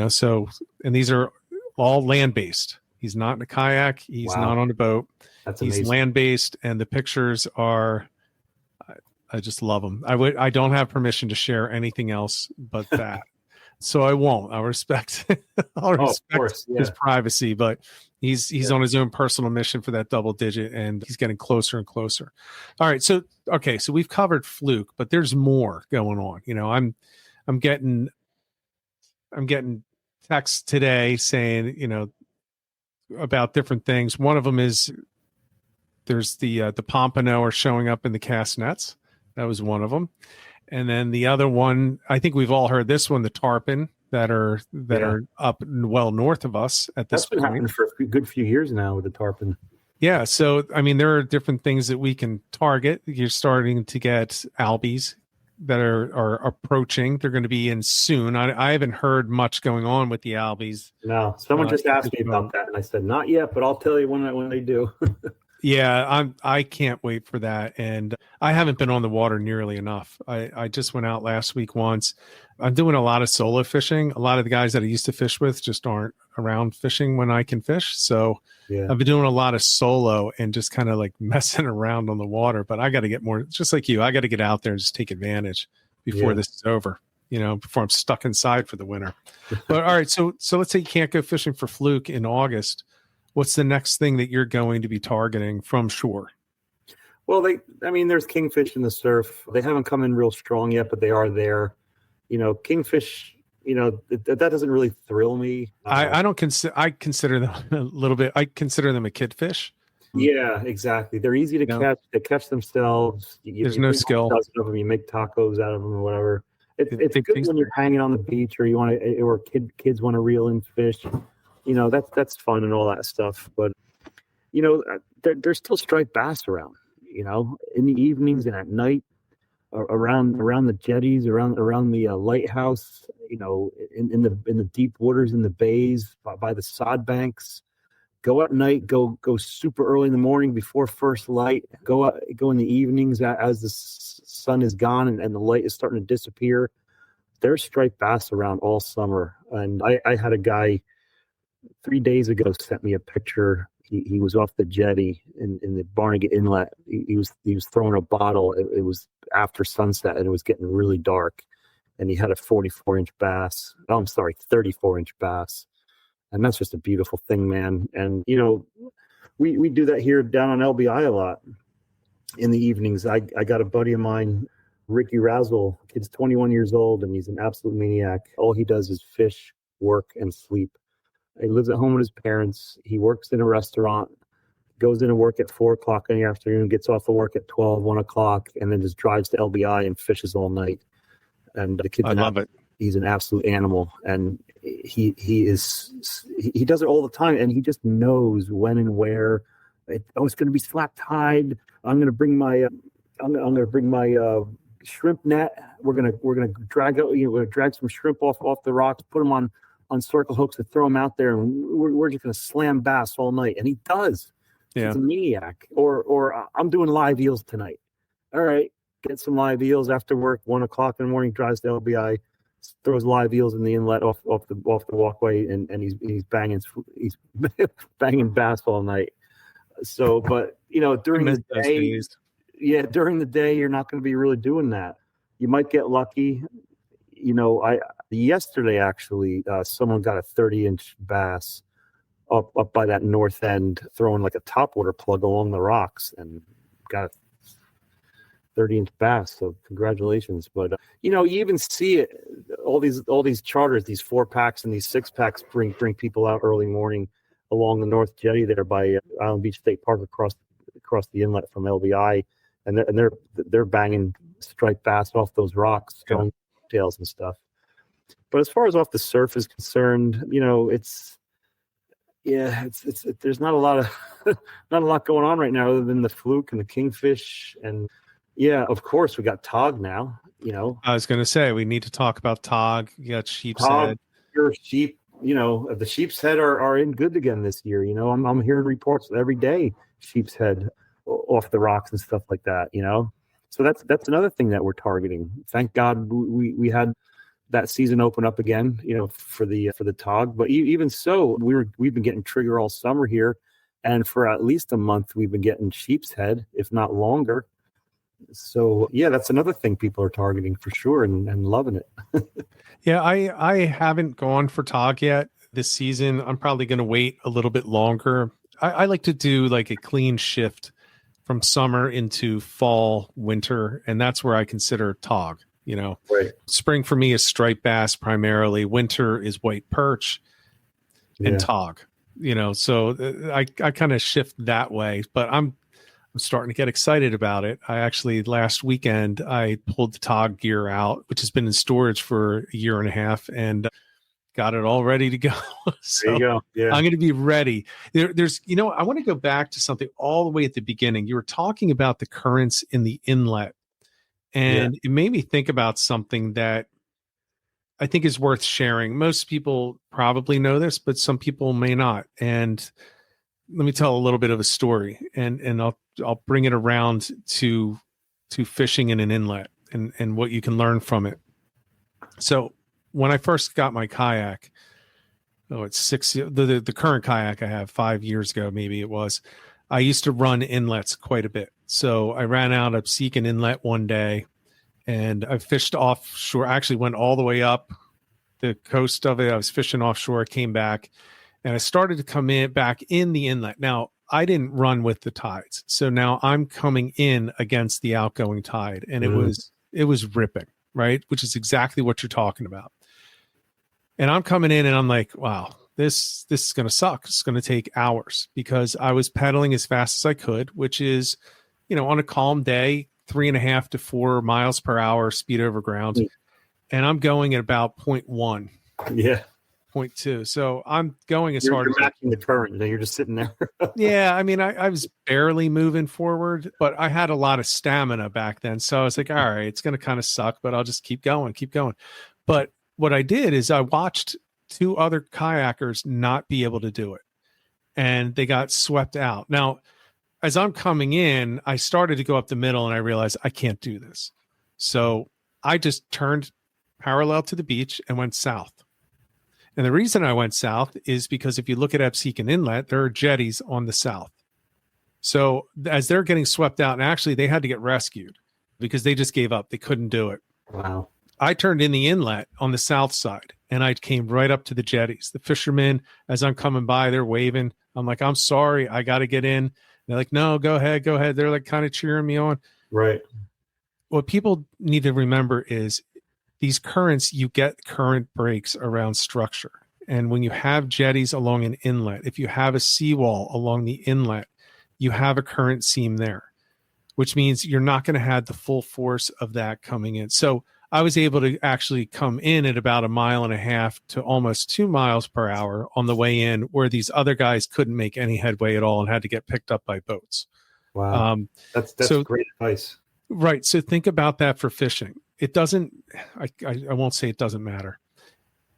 so, and these are all land-based. He's not in a kayak. He's not on a boat. That's He's amazing. land-based. And the pictures are, I just love them. I don't have permission to share anything else but that. So I won't. I'll respect his privacy, but he's on his own personal mission for that double digit, and he's getting closer and closer. All right. So we've covered fluke, but there's more going on. I'm getting texts today saying, about different things. One of them is there's the pompano are showing up in the cast nets. That was one of them. And then the other one, I think we've all heard this one, the tarpon that are up well north of us at this point. That's been happening for a good few years now with the tarpon. Yeah. So, I mean, there are different things that we can target. You're starting to get albies that are approaching. They're going to be in soon. I haven't heard much going on with the albies. No, someone just asked me about that, and I said, not yet, but I'll tell you when they do. Yeah, I can't wait for that. And I haven't been on the water nearly enough. I just went out last week once. I'm doing a lot of solo fishing. A lot of the guys that I used to fish with just aren't around fishing when I can fish. So I've been doing a lot of solo and just kind of like messing around on the water. But I got to get more, just like you, I got to get out there and just take advantage before this is over, before I'm stuck inside for the winter. But all right, so let's say you can't go fishing for fluke in August. What's the next thing that you're going to be targeting from shore? Well, there's kingfish in the surf. They haven't come in real strong yet, but they are there. Kingfish, that doesn't really thrill me. I consider them a little bit. I consider them a kid fish. Yeah, exactly. They're easy to catch. They catch themselves. There's no skill. Of them. You make tacos out of them or whatever. It's good when you're hanging on the beach or kids want to reel in fish. That's fun and all that stuff. But, there's still striped bass around, in the evenings and at night around the jetties, around the lighthouse, in the deep waters, in the bays, by the sod banks. Go at night, go super early in the morning before first light, go in the evenings as the sun is gone and the light is starting to disappear. There's striped bass around all summer. And I had a guy 3 days ago sent me a picture. He was off the jetty in the Barnegat Inlet. He was throwing a bottle. It was after sunset and it was getting really dark. And he had a 44-inch bass. Oh, I'm sorry, 34-inch bass. And that's just a beautiful thing, man. And we do that here down on LBI a lot in the evenings. I got a buddy of mine, Ricky Razzle. Kid's 21 years old and he's an absolute maniac. All he does is fish, work, and sleep. He lives at home with his parents. He works in a restaurant, goes into work at 4 o'clock in the afternoon, gets off of work at 12, 1 o'clock, and then just drives to LBI and fishes all night. And the kid, I love it. He's an absolute animal. And he does it all the time. And he just knows when and where. It's going to be slap tide. I'm going to bring my shrimp net. We're gonna drag some shrimp off the rocks, put them on circle hooks to throw them out there, and we're just gonna slam bass all night. And he does. Yeah. He's a maniac. Or I'm doing live eels tonight. All right, get some live eels after work. 1:00 in the morning, drives to LBI, throws live eels in the inlet off the walkway, and he's banging bass all night. So, but during the day, during the day, you're not going to be really doing that. You might get lucky. Yesterday actually, someone got a 30-inch bass up by that north end, throwing like a topwater plug along the rocks, and got a 30-inch bass. So congratulations. But you even see it. All these charters, these 4-packs and these 6-packs bring people out early morning along the North Jetty there by Island Beach State Park across the inlet from LBI, and they're banging striped bass off those rocks, throwing tails and stuff. But as far as off the surf is concerned, it's there's not a lot going on right now other than the fluke and the kingfish, and of course we got tog now. I was going to say we need to talk about tog. You got sheep's head. Your sheep. The sheep's head are in good again this year. I'm hearing reports every day, sheep's head off the rocks and stuff like that. So that's another thing that we're targeting. Thank God we had that season open up again, for the tog. But even so, we've been getting trigger all summer here, and for at least a month we've been getting sheep's head, if not longer. So that's another thing people are targeting for sure, and loving it. Yeah, I haven't gone for tog yet this season. I'm probably going to wait a little bit longer. I like to do like a clean shift from summer into fall, winter, and that's where I consider tog. Right. Spring for me is striped bass primarily. Winter is white perch and tog. So I kind of shift that way, but I'm starting to get excited about it. I actually last weekend I pulled the tog gear out, which has been in storage for a year and a half, and got it all ready to go. So there you go. Yeah. I'm going to be ready. There's I want to go back to something all the way at the beginning. You were talking about the currents in the inlet, and it made me think about something that I think is worth sharing. Most people probably know this, but some people may not. And let me tell a little bit of a story, and I'll bring it around to fishing in an inlet and what you can learn from it. So when I first got my kayak, it's the current kayak I have 5 years ago, maybe it was, I used to run inlets quite a bit. So I ran out of Stalking Inlet one day, and I fished offshore. I actually went all the way up the coast of it. I was fishing offshore, came back, and I started to come back in the inlet. Now, I didn't run with the tides. So now I'm coming in against the outgoing tide, and it was ripping, right? Which is exactly what you're talking about. And I'm coming in and I'm like, wow, this is going to suck. It's going to take hours, because I was pedaling as fast as I could, which is, on a calm day, 3.5 to 4 miles per hour speed over ground. And I'm going at about 0.1. Yeah. 0.2. So I'm going as hard as you're matching the current. You're just sitting there. Yeah. I mean, I was barely moving forward, but I had a lot of stamina back then. So I was like, all right, it's going to kind of suck, but I'll just keep going. But what I did is I watched 2 other kayakers not be able to do it, and they got swept out. Now, as I'm coming in, I started to go up the middle, and I realized I can't do this. So I just turned parallel to the beach and went south. And the reason I went south is because if you look at Stalking Inlet, there are jetties on the south. So as they're getting swept out, and actually they had to get rescued because they just gave up. They couldn't do it. Wow. I turned in the inlet on the south side, and I came right up to the jetties. The fishermen, as I'm coming by, they're waving. I'm like, I'm sorry, I got to get in. They're like, no, go ahead. They're like kind of cheering me on. Right. What people need to remember is these currents, you get current breaks around structure. And when you have jetties along an inlet, if you have a seawall along the inlet, you have a current seam there, which means you're not going to have the full force of that coming in. So I was able to actually come in at about 1.5 miles to almost 2 miles per hour on the way in, where these other guys couldn't make any headway at all and had to get picked up by boats. Wow. That's great advice. Right. So think about that for fishing. It doesn't, I won't say it doesn't matter.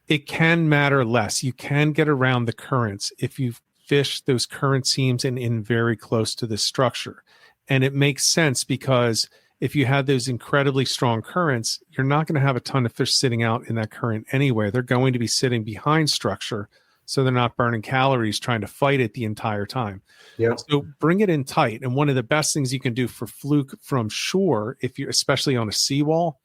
It can matter less. You can get around the currents if you fish those current seams and in very close to the structure. And it makes sense because if you have those incredibly strong currents, you're not going to have a ton of fish sitting out in that current anyway. They're going to be sitting behind structure. So they're not burning calories trying to fight it the entire time. Yeah. So bring it in tight. And one of the best things you can do for fluke from shore, if you, especially on a seawall,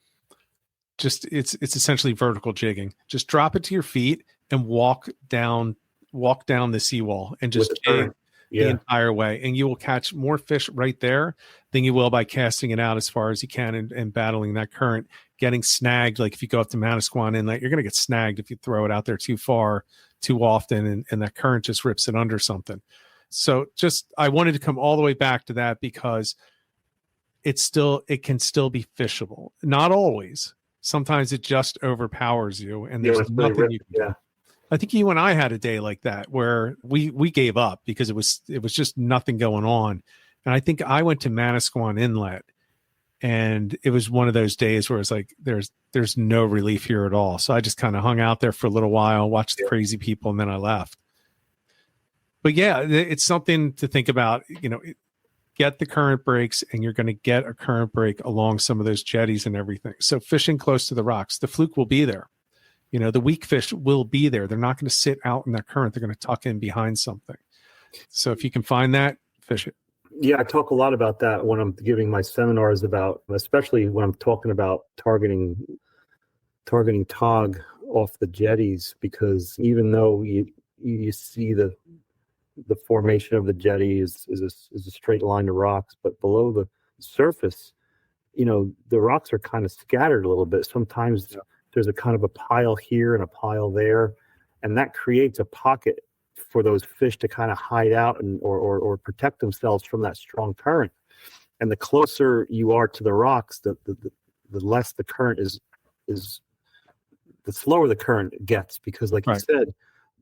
just it's essentially vertical jigging. Just drop it to your feet and walk down the seawall and just jig the entire way. And you will catch more fish right there than you will by casting it out as far as you can and battling that current, getting snagged. Like if you go up to Manasquan Inlet, you're going to get snagged if you throw it out there too far, too often, and that current just rips it under something. So just, I wanted to come all the way back to that because it can still be fishable. Not always. Sometimes it just overpowers you and there's nothing you can do. I think you and I had a day like that where we gave up because it was just nothing going on. And I think I went to Manasquan Inlet and it was one of those days where it's like, there's no relief here at all. So I just kind of hung out there for a little while, watched the crazy people, and then I left. But yeah, it's something to think about, get the current breaks and you're going to get a current break along some of those jetties and everything. So fishing close to the rocks, the fluke will be there. The weak fish will be there. They're not going to sit out in that current. They're going to tuck in behind something. So if you can find that, fish it. Yeah, I talk a lot about that when I'm giving my seminars especially when I'm talking about targeting tog off the jetties, because even though you see the formation of the jetty is a straight line of rocks, but below the surface, the rocks are kind of scattered a little bit. Sometimes there's a kind of a pile here and a pile there, and that creates a pocket for those fish to kind of hide out or protect themselves from that strong current. And the closer you are to the rocks, the less the current is, the slower the current gets, because like you said,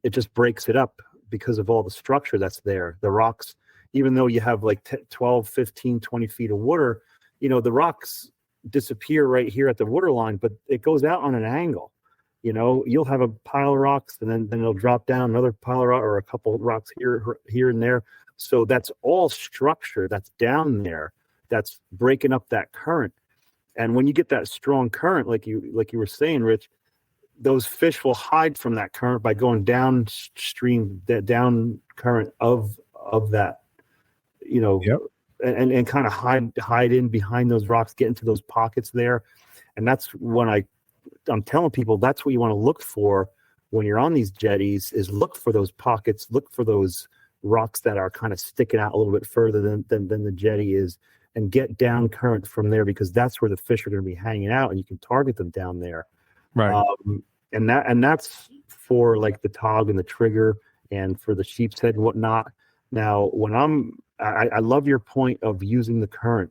it just breaks it up because of all the structure that's there. The rocks, even though you have like 12, 15, 20 feet of water, the rocks disappear right here at the waterline, but it goes out on an angle. You'll have a pile of rocks and then it'll drop down another pile of rock or a couple of rocks here and there. So that's all structure that's down there that's breaking up that current. And when you get that strong current, like you were saying, Rich, those fish will hide from that current by going downstream, that down current of that, and kind of hide in behind those rocks, get into those pockets there. And that's when I'm telling people that's what you want to look for when you're on these jetties, is look for those pockets, look for those rocks that are kind of sticking out a little bit further than the jetty is, and get down current from there, because that's where the fish are going to be hanging out and you can target them down there. Right. And that's for like the tog and the trigger and for the sheep's head and whatnot. Now, when I love your point of using the current,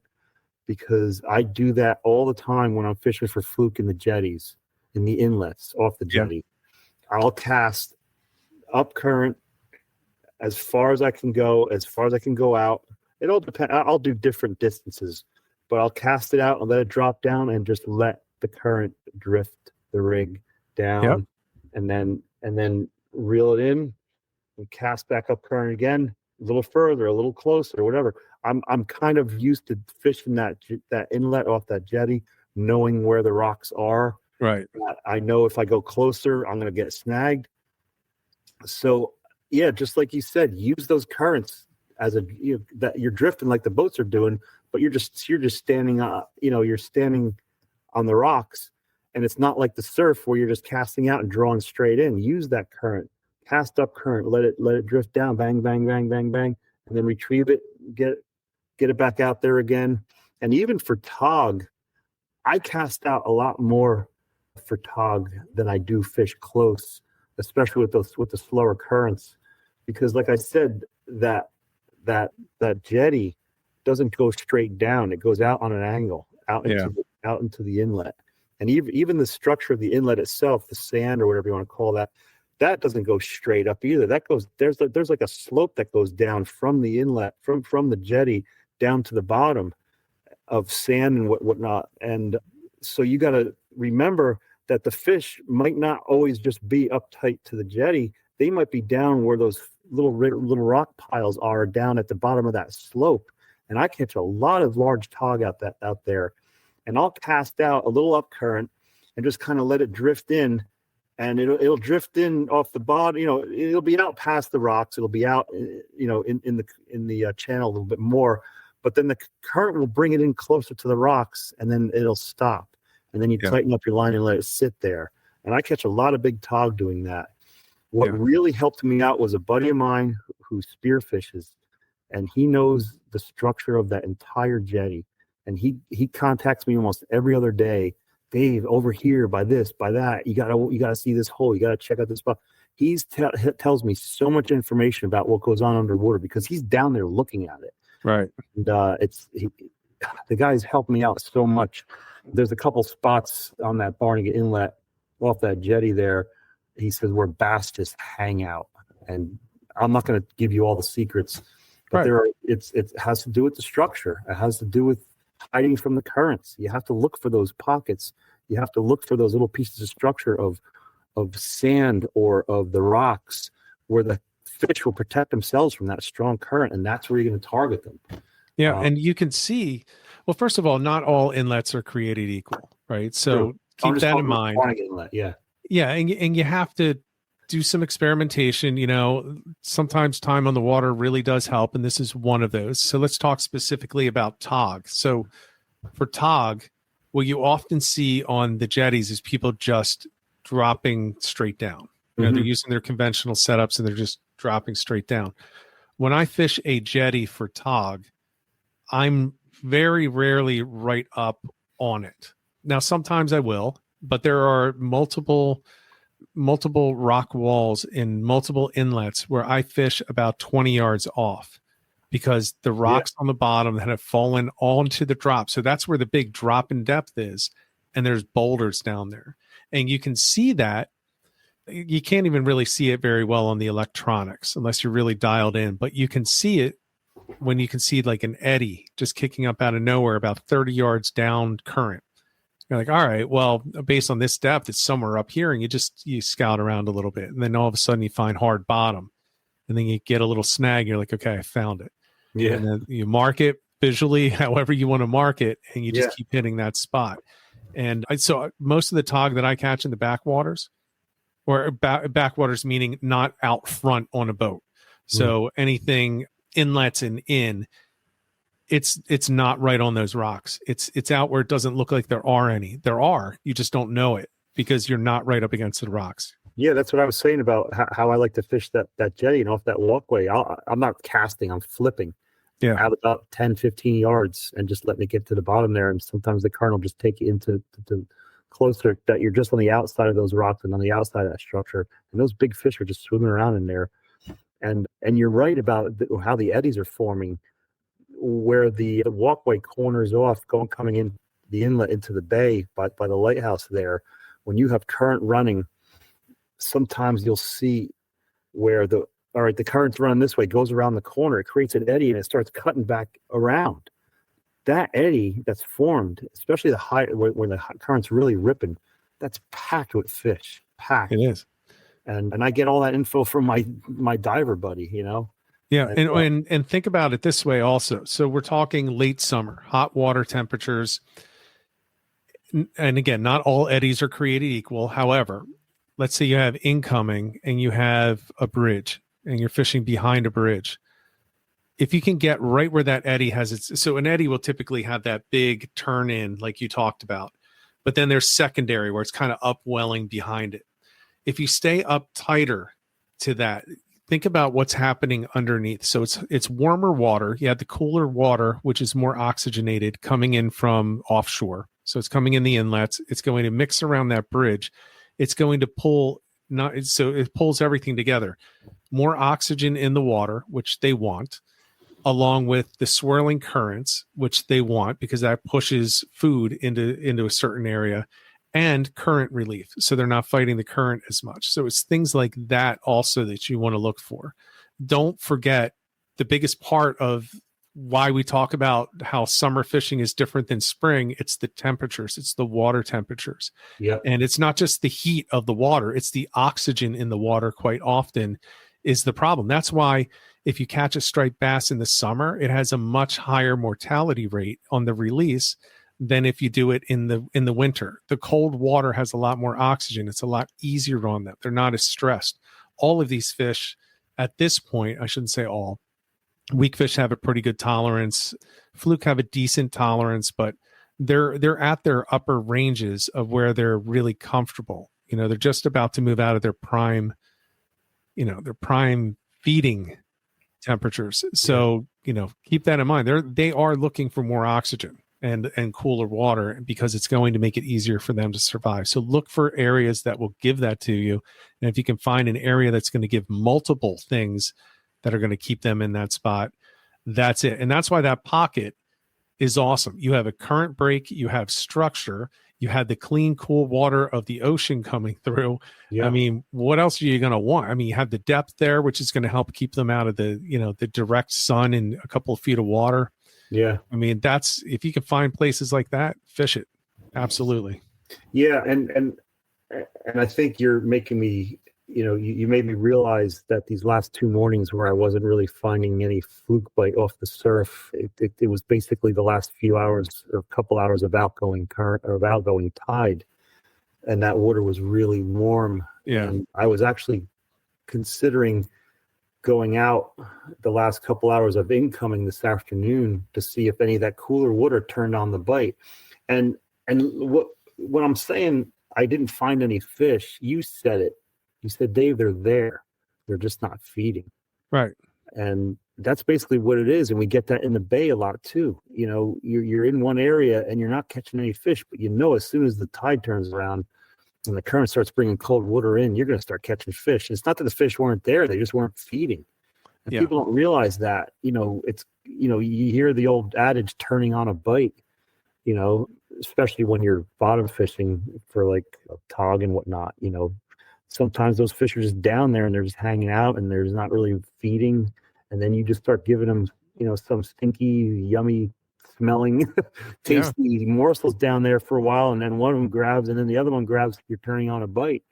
because I do that all the time when I'm fishing for fluke in the jetties, in the inlets off the jetty. I'll cast up current as far as I can go out. It all depends. I'll do different distances, but I'll cast it out and let it drop down and just let the current drift the rig down, and then reel it in and cast back up current again, a little further, a little closer, whatever. I'm kind of used to fishing that inlet off that jetty, knowing where the rocks are. Right. I know if I go closer, I'm going to get snagged. So yeah, just like you said, use those currents as that you're drifting like the boats are doing, but you're just standing up. You're standing on the rocks. And it's not like the surf where you're just casting out and drawing straight in. Use that current, cast up current, let it drift down, bang, bang, bang, bang, bang, and then retrieve it, get it back out there again. And even for tog, I cast out a lot more for tog than I do fish close, especially with the slower currents, because like I said, that jetty doesn't go straight down; it goes out on an angle, out into the inlet. And even the structure of the inlet itself, the sand or whatever you want to call that, that doesn't go straight up either. That goes there's like a slope that goes down from the inlet, from the jetty down to the bottom. of sand and whatnot. And so you got to remember that the fish might not always just be uptight to the jetty. They might be down where those little rock piles are down at the bottom of that slope. And I catch a lot of large tog out there, and I'll cast out a little up current and just kind of let it drift in, and it'll drift in off the bottom. It'll be out past the rocks. It'll be out, in the channel a little bit more, but then the current will bring it in closer to the rocks, and then it'll stop. And then you tighten up your line and let it sit there. And I catch a lot of big tog doing that. What really helped me out was a buddy of mine who spearfishes, and he knows the structure of that entire jetty. And he contacts me almost every other day. Dave, over here by this, by that, you gotta see this hole. You gotta check out this spot. He tells me so much information about what goes on underwater because he's down there looking at it. Right. And the guy's helped me out so much. There's a couple spots on that Barnegat Inlet off that jetty there. He says where bass just hang out, and I'm not going to give you all the secrets, but it has to do with the structure. It has to do with hiding from the currents. You have to look for those pockets. You have to look for those little pieces of structure of sand or of the rocks where the fish will protect themselves from that strong current, and that's where you're going to target them. Yeah, and you can see, well, first of all, not all inlets are created equal, right? So keep that in mind. Inlet, yeah. Yeah, and you have to do some experimentation. Sometimes time on the water really does help, and this is one of those. So let's talk specifically about tog. So for tog, what you often see on the jetties is people just dropping straight down. They're using their conventional setups, and they're just dropping straight down. When I fish a jetty for tog, I'm very rarely right up on it. Now, sometimes I will, but there are multiple rock walls in multiple inlets where I fish about 20 yards off because the rocks on the bottom that have fallen onto the drop. So that's where the big drop in depth is. And there's boulders down there. And you can see that. You can't even really see it very well on the electronics unless you're really dialed in, but you can see it when you can see like an eddy just kicking up out of nowhere about 30 yards down current. You're like, all right, well, based on this depth, it's somewhere up here. And you scout around a little bit. And then all of a sudden you find hard bottom. And then you get a little snag. You're like, okay, I found it. Yeah. And then you mark it visually, however you want to mark it. And you just keep hitting that spot. And so most of the tog that I catch in the backwaters, or backwaters meaning not out front on a boat. So anything inlets and in, it's not right on those rocks. It's out where it doesn't look like there are any. There are, you just don't know it because you're not right up against the rocks. Yeah, that's what I was saying about how I like to fish that jetty and off that walkway. I'm not casting, I'm flipping out about 10, 15 yards and just letting it get to the bottom there. And sometimes the current will just take you into closer, that you're just on the outside of those rocks and on the outside of that structure. And those big fish are just swimming around in there. And you're right about how the eddies are forming, where the walkway corners off, coming in the inlet into the bay by the lighthouse there. When you have current running, sometimes you'll see where the current's running this way, goes around the corner, it creates an eddy, and it starts cutting back around. That eddy that's formed, especially the high where the current's really ripping, that's packed with fish. Packed. It is. And I get all that info from my diver buddy, Yeah, and think about it this way also. So we're talking late summer, hot water temperatures. And again, not all eddies are created equal. However, let's say you have incoming and you have a bridge and you're fishing behind a bridge. If you can get right where that eddy has so an eddy will typically have that big turn in like you talked about, but then there's secondary where it's kind of upwelling behind it. If you stay up tighter to that, think about what's happening underneath. So it's warmer water. You have the cooler water, which is more oxygenated coming in from offshore. So it's coming in the inlets. It's going to mix around that bridge. It's going to pull, so it pulls everything together. More oxygen in the water, which they want, along with the swirling currents, which they want because that pushes food into a certain area, and current relief. So they're not fighting the current as much. So it's things like that also that you want to look for. Don't forget the biggest part of why we talk about how summer fishing is different than spring. It's the temperatures, it's the water temperatures. Yeah. And it's not just the heat of the water, it's the oxygen in the water quite often is the problem. That's why if you catch a striped bass in the summer, it has a much higher mortality rate on the release than if you do it in the winter. The cold water has a lot more oxygen. It's a lot easier on them. They're not as stressed. All of these fish at this point, I shouldn't say all, weak fish have a pretty good tolerance. Fluke have a decent tolerance, but they're at their upper ranges of where they're really comfortable. They're just about to move out of their prime, their prime feeding temperatures. So, keep that in mind. They are looking for more oxygen and cooler water because it's going to make it easier for them to survive. So look for areas that will give that to you. And if you can find an area that's going to give multiple things that are going to keep them in that spot, that's it. And that's why that pocket is awesome. You have a current break, you have structure, you have the clean, cool water of the ocean coming through. Yeah. I mean, what else are you going to want? I mean, you have the depth there, which is going to help keep them out of the, the direct sun in a couple of feet of water. Yeah. I mean, if you can find places like that, fish it. Absolutely. Yeah. And I think you're making me, you made me realize that these last 2 mornings where I wasn't really finding any fluke bite off the surf, it was basically the last few hours or couple hours of outgoing current or of outgoing tide. And that water was really warm. Yeah. And I was actually considering going out the last couple hours of incoming this afternoon to see if any of that cooler water turned on the bite. And what I'm saying, I didn't find any fish. You said it. You said, Dave, they're there. They're just not feeding. Right. And that's basically what it is. And we get that in the bay a lot too. You're in one area and you're not catching any fish, but as soon as the tide turns around and the current starts bringing cold water in, you're going to start catching fish. And it's not that the fish weren't there. They just weren't feeding. And people don't realize that, it's, you hear the old adage, turning on a bite, especially when you're bottom fishing for like a tog and whatnot, sometimes those fish are just down there and they're just hanging out and they're just not really feeding. And then you just start giving them, some stinky, yummy smelling, tasty morsels down there for a while. And then one of them grabs and then the other one grabs, you're turning on a bite.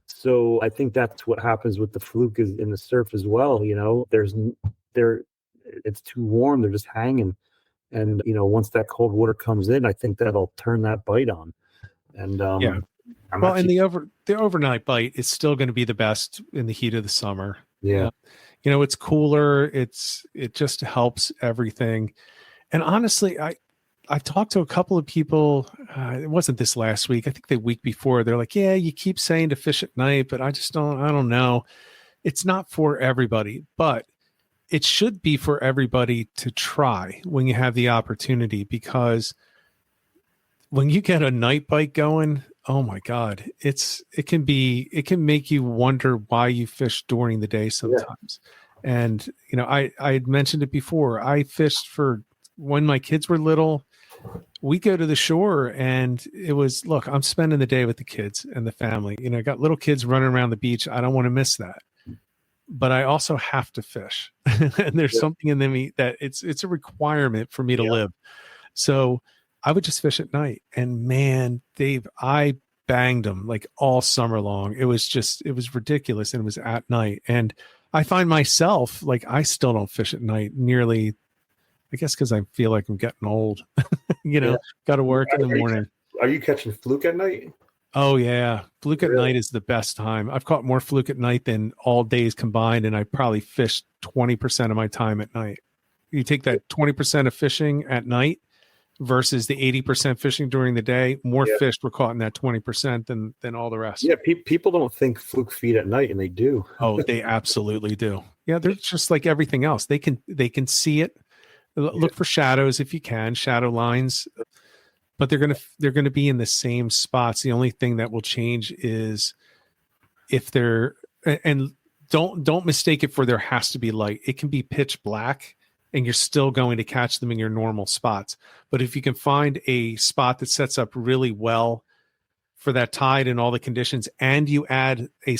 So I think that's what happens with the fluke is in the surf as well. It's too warm. They're just hanging. And, once that cold water comes in, I think that'll turn that bite on. And, and the overnight bite is still going to be the best in the heat of the summer. Yeah. It's cooler. It just helps everything. And honestly, I've talked to a couple of people. It wasn't this last week. I think the week before. They're like, yeah, you keep saying to fish at night, but I don't know. It's not for everybody, but it should be for everybody to try when you have the opportunity, because when you get a night bite going, oh my God, it can make you wonder why you fish during the day sometimes. Yeah. And, I had mentioned it before. I fished when my kids were little. We go to the shore and it was, look, I'm spending the day with the kids and the family. I got little kids running around the beach. I don't want to miss that. But I also have to fish. And there's something in me that it's a requirement for me to live. So I would just fish at night. And man, Dave, I banged them like all summer long. It was ridiculous. And it was at night. And I find myself, like, I still don't fish at night nearly, I guess, because I feel like I'm getting old, got to work in the morning. Are you catching fluke at night? Oh yeah. Fluke at night is the best time. I've caught more fluke at night than all days combined. And I probably fished 20% of my time at night. You take that 20% of fishing at night versus the 80% fishing during the day, more fish were caught in that 20% than all the rest. Yeah. People don't think fluke feed at night, and they do. Oh, they absolutely do. Yeah. They're just like everything else. They can see it. Look for shadows if you can, shadow lines, but they're going to be in the same spots. The only thing that will change is if they're, and don't mistake it for there has to be light. It can be pitch black and you're still going to catch them in your normal spots. But if you can find a spot that sets up really well for that tide and all the conditions, and you add a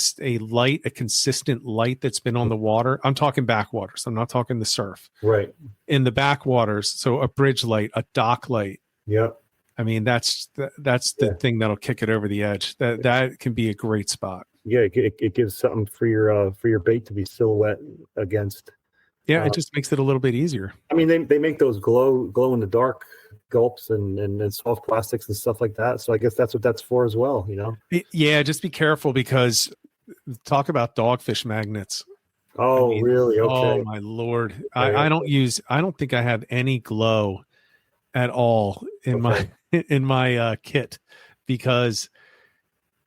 consistent light that's been on the water. I'm talking backwaters. I'm not talking the surf. Right. In the backwaters, so a bridge light, a dock light. Yep. I mean, that's the thing that'll kick it over the edge. That can be a great spot. Yeah, it gives something for your bait to be silhouette against. Yeah, it just makes it a little bit easier. I mean, they make those glow in the dark gulps and soft plastics and stuff like that. So I guess that's what that's for as well, you know? Yeah, just be careful, because talk about dogfish magnets. Oh, really? Okay. Oh my Lord. I don't think I have any glow at all in my kit, because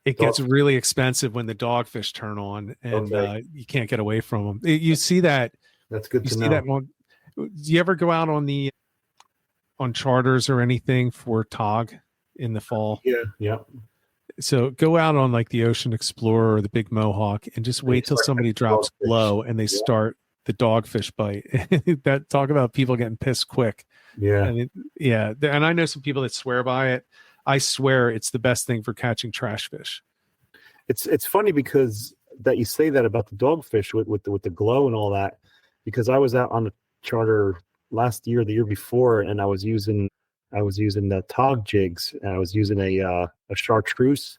it gets really expensive when the dogfish turn on, and you can't get away from them. You see that. That's good to know. Do you ever go out on charters or anything for tog in the fall? Yeah. So go out on like the Ocean Explorer or the Big Mohawk and just wait till somebody drops glow and they start the dogfish bite. That, talk about people getting pissed quick. Yeah. And I know some people that swear by it. I swear it's the best thing for catching trash fish. It's funny because that you say that about the dogfish with the glow and all that, because I was out on a charter last year, the year before, and I was using the tog jigs, and I was using a chartreuse,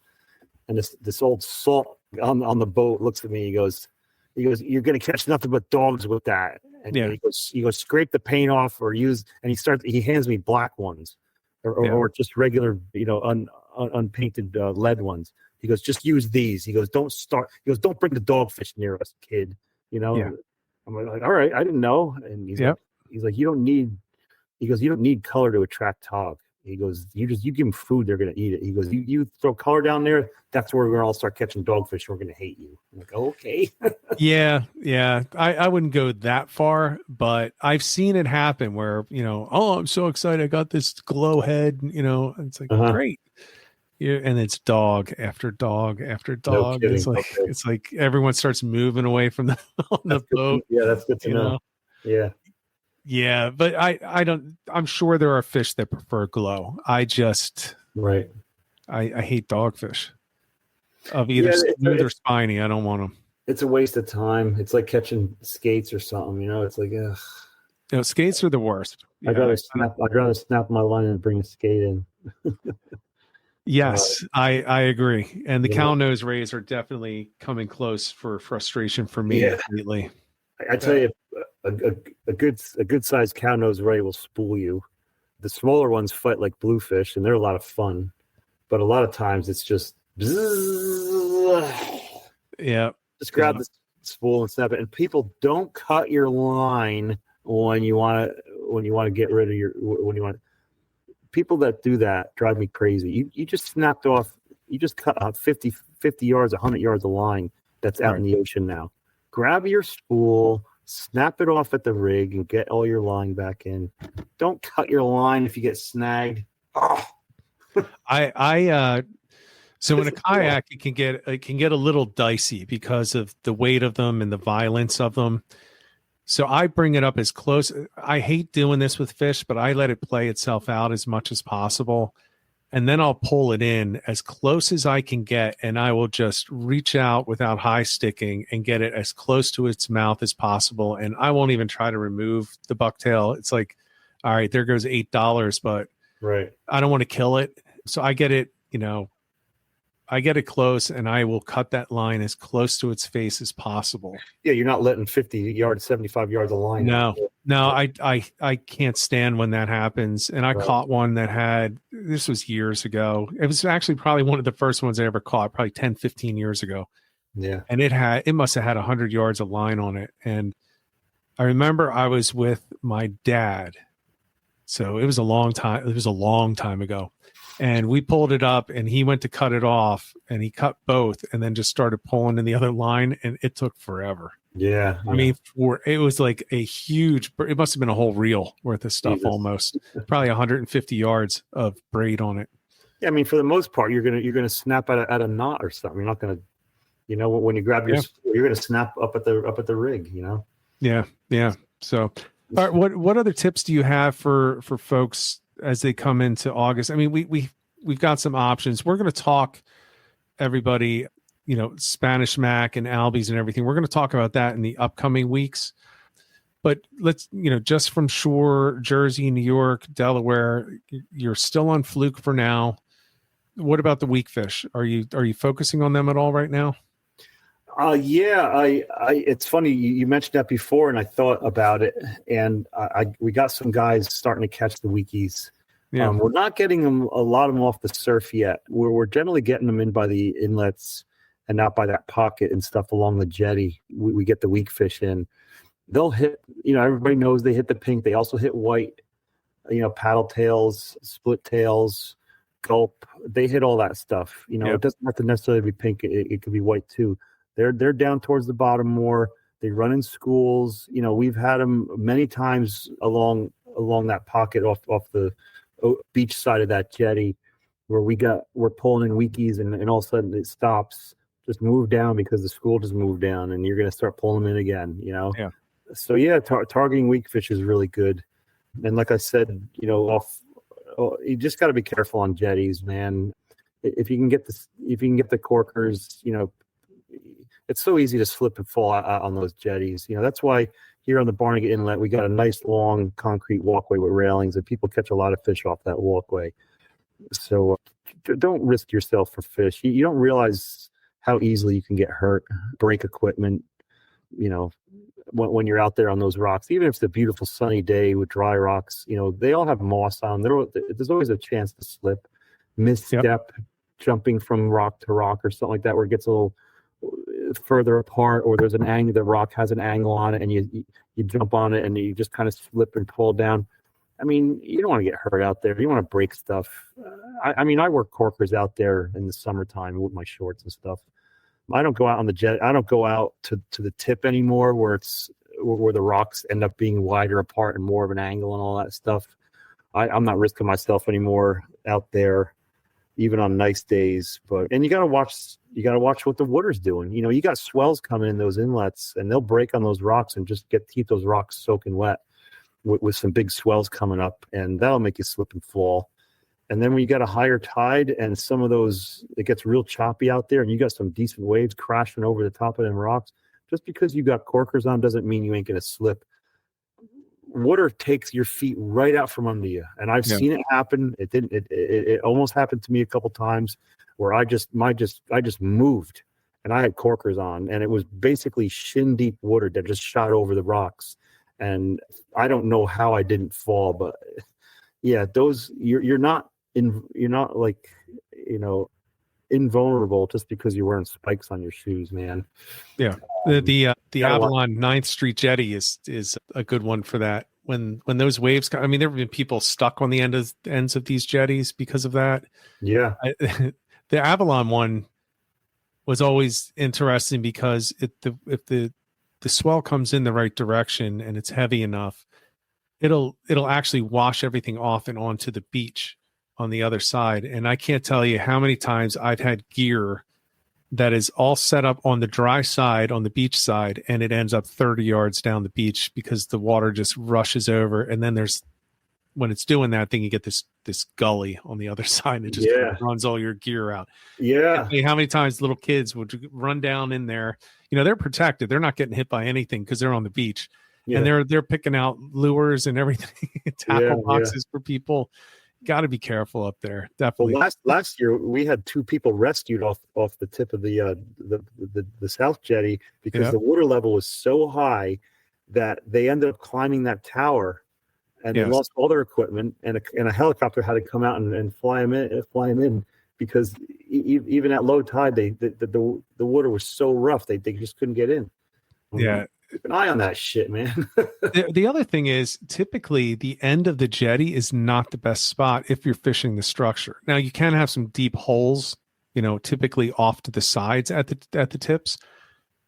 and this old salt on the boat looks at me. He goes, "You're gonna catch nothing but dogs with that." And he goes, scrape the paint off or use, and he hands me black ones, or just regular, unpainted lead ones. He goes, "Just use these." He goes, "Don't bring the dogfish near us, kid." Yeah. I'm like, all right, I didn't know. And he's like, you don't need color to attract tog. He goes, you give them food, they're gonna eat it. He goes, you throw color down there, that's where we're gonna all start catching dogfish. We're gonna hate you. I'm like, okay. Yeah. I wouldn't go that far, but I've seen it happen where, oh, I'm so excited, I got this glow head. It's like, great. Yeah, and it's dog after dog after dog. No, it's like everyone starts moving away from the boat. That's good to know. Yeah, but I'm sure there are fish that prefer glow. I just I hate dogfish of either smooth or spiny. I don't want them. It's a waste of time. It's like catching skates or something. It's like, ugh. Skates are the worst. I'd rather snap my line and bring a skate in. Yes, I agree. And the cow nose rays are definitely coming close for frustration for me lately. I tell you, a good sized cow nose ray will spool you. The smaller ones fight like bluefish, and they're a lot of fun. But a lot of times it's just just grab the spool and snap it. And people, don't cut your line when you want to get rid of people that do that drive me crazy. You just snapped off, you just cut out 50 yards, 100 yards of line that's out in the ocean now. Grab your spool, snap it off at the rig, and get all your line back in. Don't cut your line if you get snagged. Oh. So in a kayak, it can get a little dicey because of the weight of them and the violence of them. So I bring it up as close. I hate doing this with fish, but I let it play itself out as much as possible. And then I'll pull it in as close as I can get. And I will just reach out without high sticking and get it as close to its mouth as possible. And I won't even try to remove the bucktail. It's like, all right, there goes $8, but I don't want to kill it. So I get it, I get it close, and I will cut that line as close to its face as possible. Yeah, you're not letting 50 yards, 75 yards of line. No, I can't stand when that happens. And I caught one that this was years ago. It was actually probably one of the first ones I ever caught, probably 10, 15 years ago. Yeah. And it must have had 100 yards of line on it. And I remember I was with my dad. So it was a long time ago. And we pulled it up, and he went to cut it off, and he cut both and then just started pulling in the other line, and it took forever. Yeah. I mean, it was like it must have been a whole reel worth of stuff. almost probably 150 yards of braid on it. Yeah. I mean, for the most part, you're going to snap at a knot or something. You're not going to, when you grab you're going to snap up at the rig, Yeah. Yeah. So, all right, what other tips do you have for folks as they come into August? I mean, we've got some options. We're going to talk, everybody, Spanish Mac and Albies and everything. We're going to talk about that in the upcoming weeks. But let's, just from shore, Jersey, New York, Delaware, you're still on fluke for now. What about the weak fish? Are you focusing on them at all right now? Yeah, it's funny you mentioned that before, and I thought about it, and we got some guys starting to catch the weakies. Yeah. We're not getting a lot of them off the surf yet. We're generally getting them in by the inlets and not by that pocket and stuff along the jetty. We get the weak fish in. They'll hit, everybody knows they hit the pink. They also hit white, paddle tails, split tails, gulp. They hit all that stuff. It doesn't have to necessarily be pink. It could be white too. They're down towards the bottom more. They run in schools. We've had them many times along that pocket off the beach side of that jetty, where we're pulling in weakies, and all of a sudden it stops. Just move down because the school just moved down, and you're going to start pulling them in again. Yeah. So targeting weak fish is really good. And like I said, you just got to be careful on jetties, man. If you can get the corkers, it's so easy to slip and fall out on those jetties. That's why here on the Barnegat Inlet, we got a nice long concrete walkway with railings, and people catch a lot of fish off that walkway. So don't risk yourself for fish. You don't realize how easily you can get hurt, break equipment, when you're out there on those rocks. Even if it's a beautiful sunny day with dry rocks, they all have moss on them. There's always a chance to slip, misstep, jumping from rock to rock or something like that, where it gets a little further apart, or there's an angle, the rock has an angle on it, and you jump on it and you just kind of slip and fall down. I mean, you don't want to get hurt out there. You want to break stuff. I work corkers out there in the summertime with my shorts and stuff. I don't go out on the jet. I don't go out to the tip anymore, where the rocks end up being wider apart and more of an angle and all that stuff. I'm not risking myself anymore out there, even on nice days. And you got to watch what the water's doing. You got swells coming in those inlets, and they'll break on those rocks and just keep those rocks soaking wet with some big swells coming up, and that'll make you slip and fall. And then when you got a higher tide and some of those, it gets real choppy out there, and you got some decent waves crashing over the top of them rocks, just because you got corkers on doesn't mean you ain't going to slip. Water takes your feet right out from under you. And I've seen it happen. It almost happened to me a couple times, where I just moved, and I had corkers on, and it was basically shin deep water that just shot over the rocks. And I don't know how I didn't fall, but those, you're not like, invulnerable just because you're wearing spikes on your shoes, man. Yeah. The Avalon 9th Street jetty is a good one for that. When those waves come, there have been people stuck on the ends of these jetties because of that. Yeah. The Avalon one was always interesting because if the swell comes in the right direction and it's heavy enough, it'll actually wash everything off and onto the beach on the other side. And I can't tell you how many times I've had gear that is all set up on the dry side, on the beach side, and it ends up 30 yards down the beach because the water just rushes over. And then when it's doing that thing, you get this gully on the other side, and it just kind of runs all your gear out. Yeah. How many times little kids would run down in there? They're protected. They're not getting hit by anything because they're on the beach. Yeah. And they're picking out lures and everything, tackle boxes for people. Got to be careful up there. Definitely. Well, last year we had 2 people rescued off the tip of the South Jetty because the water level was so high that they ended up climbing that tower, and they lost all their equipment, and a helicopter had to come out and fly them in because even at low tide, the water was so rough they just couldn't get in. Yeah. Keep an eye on that shit, man. The other thing is, typically the end of the jetty is not the best spot if you're fishing the structure. Now, you can have some deep holes, typically off to the sides at the tips,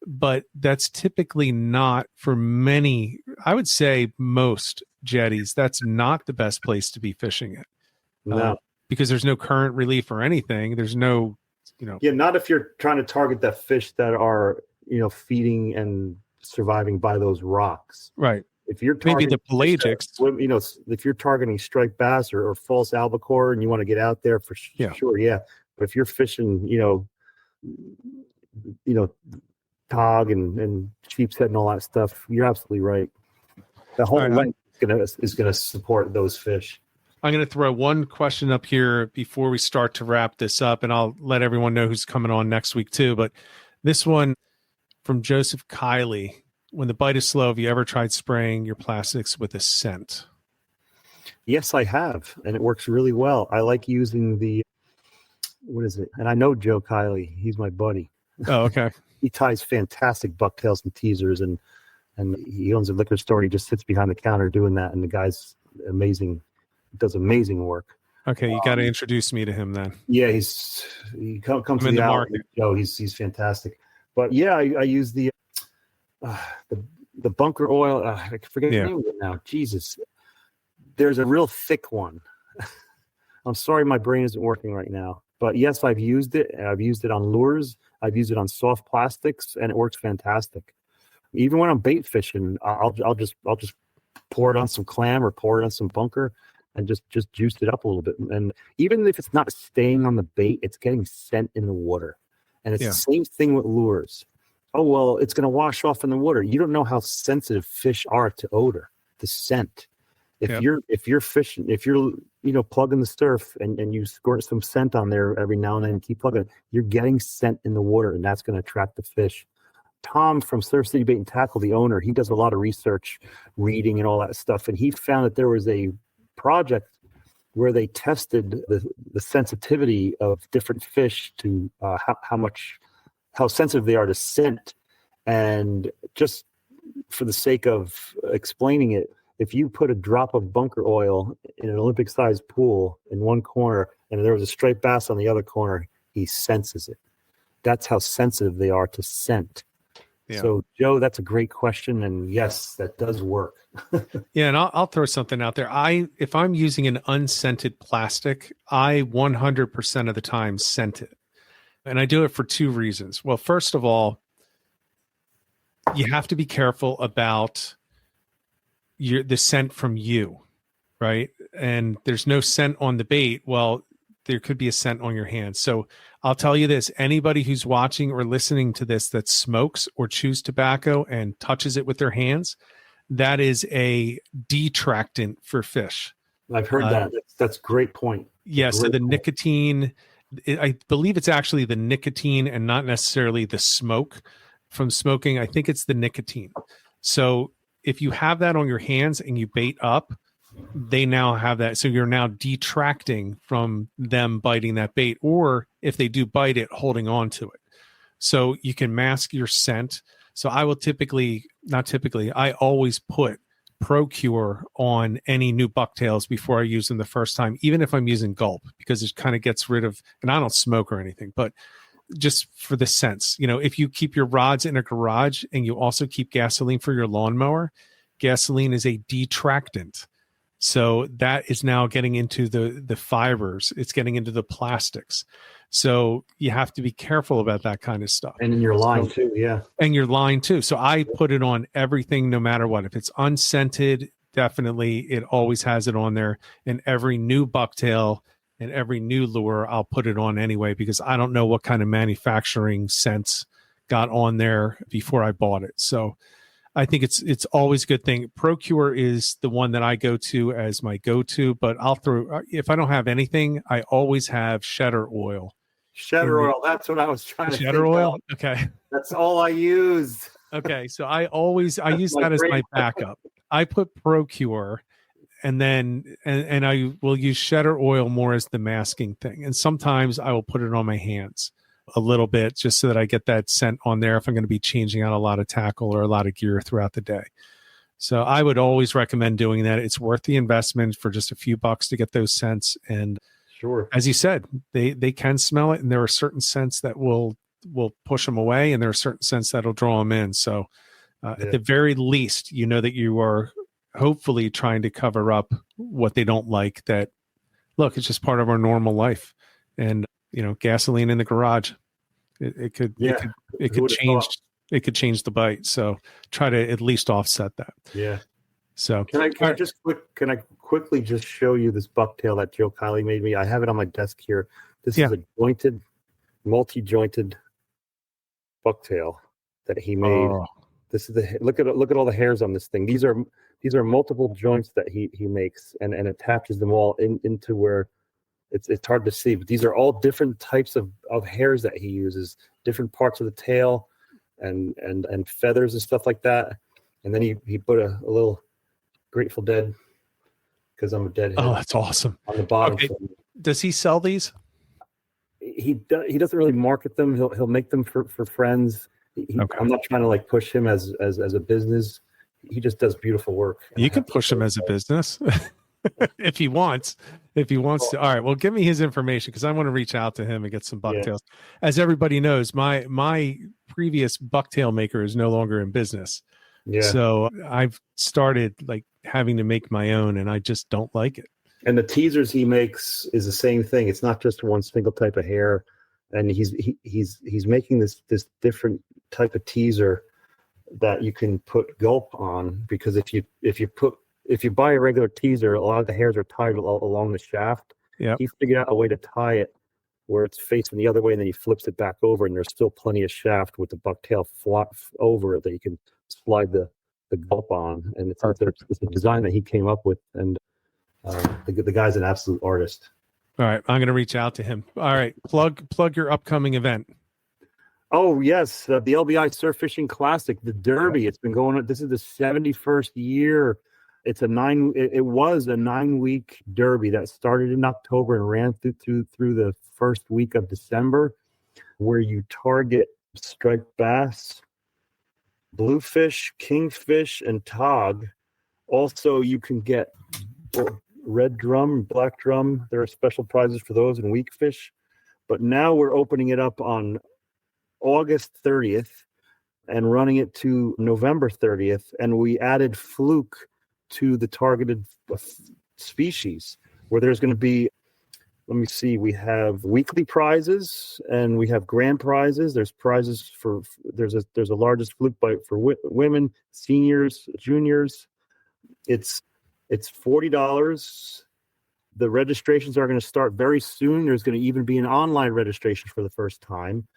but that's typically not for many. I would say most jetties, that's not the best place to be fishing it. No, because there's no current relief or anything. There's no, not if you're trying to target the fish that are, feeding and surviving by those rocks. Right. if you're maybe the targeting pelagics. you know, if you're targeting striped bass or false albacore and you want to get out there for sure, yeah. But if you're fishing, tog and sheepshead and all that stuff, you're absolutely right. The whole length is gonna support those fish. I'm going to throw one question up here before we start to wrap this up, and I'll let everyone know who's coming on next week too. But this one from Joseph Kiley: when the bite is slow, have you ever tried spraying your plastics with a scent? Yes, I have, and it works really well. I like using what is it? And I know Joe Kiley. He's my buddy. Oh, okay. He ties fantastic bucktails and teasers, and he owns a liquor store. He just sits behind the counter doing that, and the guy's amazing. Does amazing work. Okay, you got to introduce me to him then. Yeah, he comes to the market. He's fantastic. But yeah, I use the bunker oil. I forget the name of it now. Jesus, there's a real thick one. I'm sorry, my brain isn't working right now. But yes, I've used it. I've used it on lures. I've used it on soft plastics, and it works fantastic. Even when I'm bait fishing, I'll just pour it on some clam or pour it on some bunker, and just juiced it up a little bit. And even if it's not staying on the bait, it's getting scent in the water. And it's the same thing with lures. Oh, well, it's going to wash off in the water. You don't know how sensitive fish are to odor, to scent. If you're fishing, if you're, plugging the surf and you squirt some scent on there every now and then and keep plugging, you're getting scent in the water, and that's going to attract the fish. Tom from Surf City Bait and Tackle, the owner, he does a lot of research, reading and all that stuff. And he found that there was a project where they tested the sensitivity of different fish to how sensitive they are to scent. And just for the sake of explaining it, if you put a drop of bunker oil in an Olympic-sized pool in one corner and there was a striped bass on the other corner, he senses it. That's how sensitive they are to scent. Yeah. So, Joe, that's a great question, and yes, that does work. Yeah, and I'll throw something out there. If I'm using an unscented plastic, I 100% of the time scent it, and I do it for two reasons. Well, first of all, you have to be careful about the scent from you, right? And there's no scent on the bait. Well, there could be a scent on your hands. So I'll tell you this, anybody who's watching or listening to this that smokes or chews tobacco and touches it with their hands, that is a detractant for fish. I've heard that. That's a great point. Yeah. So the nicotine, I believe it's actually the nicotine and not necessarily the smoke from smoking. I think it's the nicotine. So if you have that on your hands and you bait up, they now have that. So you're now detracting from them biting that bait, or if they do bite it, holding on to it. So you can mask your scent. So I will I always put ProCure on any new bucktails before I use them the first time, even if I'm using Gulp, because it kind of gets rid of, and I don't smoke or anything, but just for the sense, if you keep your rods in a garage and you also keep gasoline for your lawnmower, gasoline is a detractant. So that is now getting into the fibers. It's getting into the plastics. So you have to be careful about that kind of stuff. And in your line too, yeah. And your line too. So I put it on everything, no matter what. If it's unscented, definitely it always has it on there. And every new bucktail and every new lure, I'll put it on anyway, because I don't know what kind of manufacturing scents got on there before I bought it. So I think it's always a good thing. ProCure is the one that I go to as my go-to, but if I don't have anything, I always have Shedder oil. Shedder oil, that's what I was trying to Shedder oil? Okay. That's all I use. Okay, so I use that as my backup. I put ProCure, and then and I will use Shedder oil more as the masking thing. And sometimes I will put it on my hands a little bit, just so that I get that scent on there if I'm going to be changing out a lot of tackle or a lot of gear throughout the day. So I would always recommend doing that. It's worth the investment for just a few bucks to get those scents. And sure, as you said, they can smell it, and there are certain scents that will push them away, and there are certain scents that'll draw them in. So at the very least, that you are hopefully trying to cover up what they don't like. That, look, it's just part of our normal life. And gasoline in the garage, it could change the bite. So try to at least offset that. Yeah. So Can I quickly just show you this bucktail that Joe Kiley made me? I have it on my desk here. This is a multi-jointed bucktail that he made. Oh, This is look at all the hairs on this thing. These are multiple joints that he makes and attaches them all into where it's hard to see, but these are all different types of hairs that he uses, different parts of the tail and feathers and stuff like that. And then he put a little Grateful Dead, because I'm a deadhead. Oh, that's awesome. On the bottom. Okay. Does he sell these? He doesn't really market them. He'll make them for friends. Okay. I'm not trying to like push him as a business. He just does beautiful work. You can push him as a business if he wants. If he wants to. All right. Well, give me his information because I want to reach out to him and get some bucktails. Yeah. As everybody knows, my previous bucktail maker is no longer in business. Yeah. So I've started like having to make my own, and I just don't like it. And the teasers he makes is the same thing. It's not just one single type of hair, and he's making this different type of teaser that you can put gulp on, because if you buy a regular teaser, a lot of the hairs are tied along the shaft. Yeah. He figured out a way to tie it where it's facing the other way, and then he flips it back over, and there's still plenty of shaft with the bucktail flop over it that you can slide the gulp on. And it's a design that he came up with, and the guy's an absolute artist. All right, I'm going to reach out to him. All right, plug your upcoming event. Oh yes, the LBI Surf Fishing Classic, the Derby. It's been going on. This is the 71st year. It was a 9-week derby that started in October and ran through the first week of December, where you target striped bass, bluefish, kingfish, and tog. Also, you can get red drum, black drum. There are special prizes for those, and weak fish. But now we're opening it up on August 30th and running it to November 30th. And we added fluke to the targeted species, where there's going to be, let me see, we have weekly prizes and we have grand prizes. There's prizes there's a largest fluke bite for women, seniors, juniors. It's $40. The registrations are going to start very soon. There's going to even be an online registration for the first time.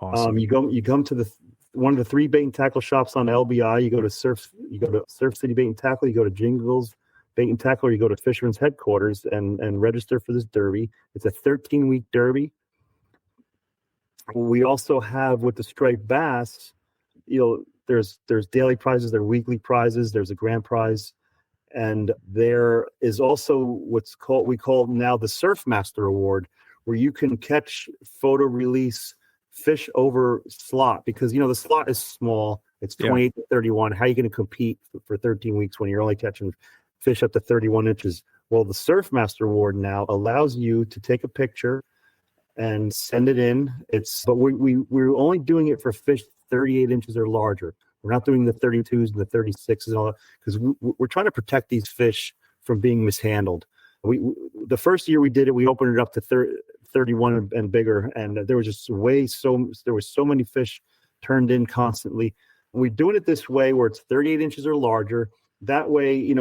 Awesome. You come to one of the 3 bait and tackle shops on LBI. You go to Surf City Bait and Tackle. You go to Jingles Bait and Tackle, or you go to Fisherman's Headquarters and register for this derby. It's a 13-week derby. We also have, with the striped bass, there's daily prizes, there are weekly prizes, there's a grand prize, and there is also we call now the Surf Master Award, where you can catch, photo release fish over slot, because the slot is small. It's 28 to 31. How are you going to compete for 13 weeks when you're only catching fish up to 31 inches? Well, the Surf Master Award now allows you to take a picture and send it in. But we're only doing it for fish 38 inches or larger. We're not doing the 32s and the 36s and all that, because we're trying to protect these fish from being mishandled. The first year we did it, we opened it up to 31 and bigger, and there was just so many fish turned in constantly. We're doing it this way, where it's 38 inches or larger. That way,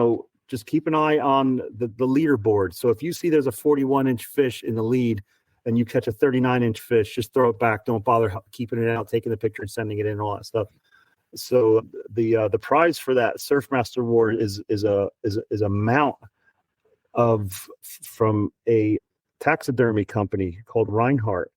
just keep an eye on the leaderboard. So if you see there's a 41-inch fish in the lead and you catch a 39-inch fish, just throw it back. Don't bother keeping it out, taking the picture and sending it in, and all that stuff. So the prize for that Surf Master Award is a mount from a taxidermy company called Reinhardt,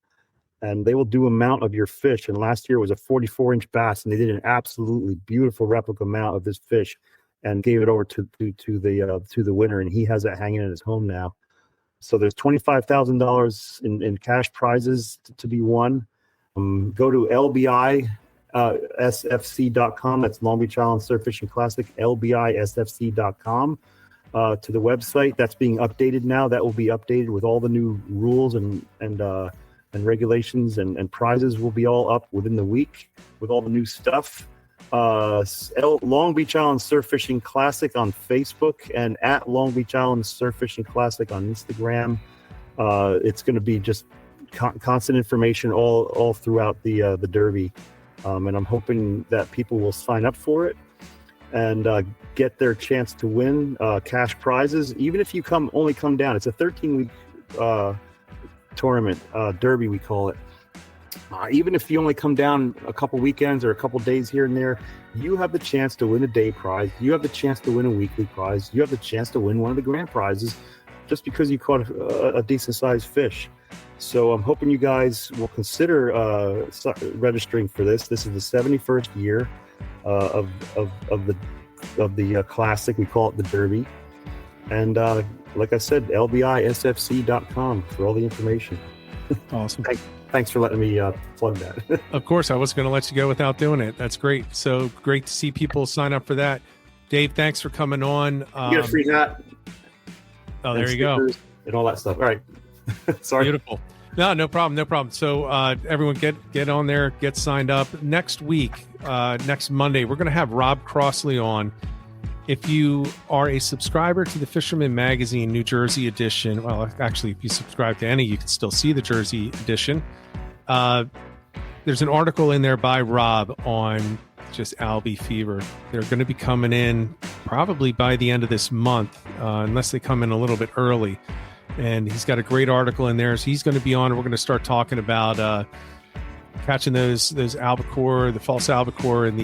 and they will do a mount of your fish. And last year was a 44-inch bass, and they did an absolutely beautiful replica mount of this fish and gave it over to the winner, and he has it hanging in his home now. So there's $25,000 in cash prizes to be won. Go to LBI sfc.com. That's Long Beach Island Surf Fishing Classic, lbisfc.com. To the website that's being updated now. That will be updated with all the new rules and regulations, and prizes will be all up within the week with all the new stuff. Long Beach Island Surf Fishing Classic on Facebook, and at Long Beach Island Surf Fishing Classic on Instagram. It's going to be just constant information all throughout the derby, and I'm hoping that people will sign up for it and get their chance to win cash prizes. Even if you only come down, it's a 13-week tournament, derby we call it. Even if you only come down a couple weekends or a couple days here and there, you have the chance to win a day prize. You have the chance to win a weekly prize. You have the chance to win one of the grand prizes just because you caught a decent-sized fish. So I'm hoping you guys will consider registering for this. This is the 71st year of the classic. We call it the Derby. And like I said, lbisfc.com for all the information. Awesome. Thanks for letting me plug that. Of course, I wasn't going to let you go without doing it. That's great. So great to see people sign up for that. Dave, thanks for coming on. You get a free hat. Oh, there you go. And all that stuff. All right. Sorry. Beautiful. No problem. So everyone get on there, get signed up. Next week, next Monday, we're going to have Rob Crossley on. If you are a subscriber to the Fisherman Magazine New Jersey edition, well, actually, if you subscribe to any, you can still see the Jersey edition. There's an article in there by Rob on just Albie fever. They're going to be coming in probably by the end of this month, unless they come in a little bit early. And he's got a great article in there. So he's going to be on. We're going to start talking about catching those albacore, the false albacore, and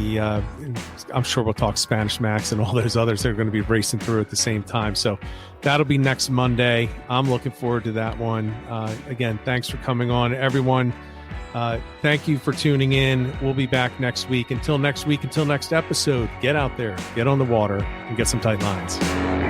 I'm sure we'll talk Spanish Max and all those others that are going to be racing through at the same time. So that'll be next Monday. I'm looking forward to that one. Again, thanks for coming on, everyone. Thank you for tuning in. We'll be back next week. Until next episode, get out there, get on the water, and get some tight lines.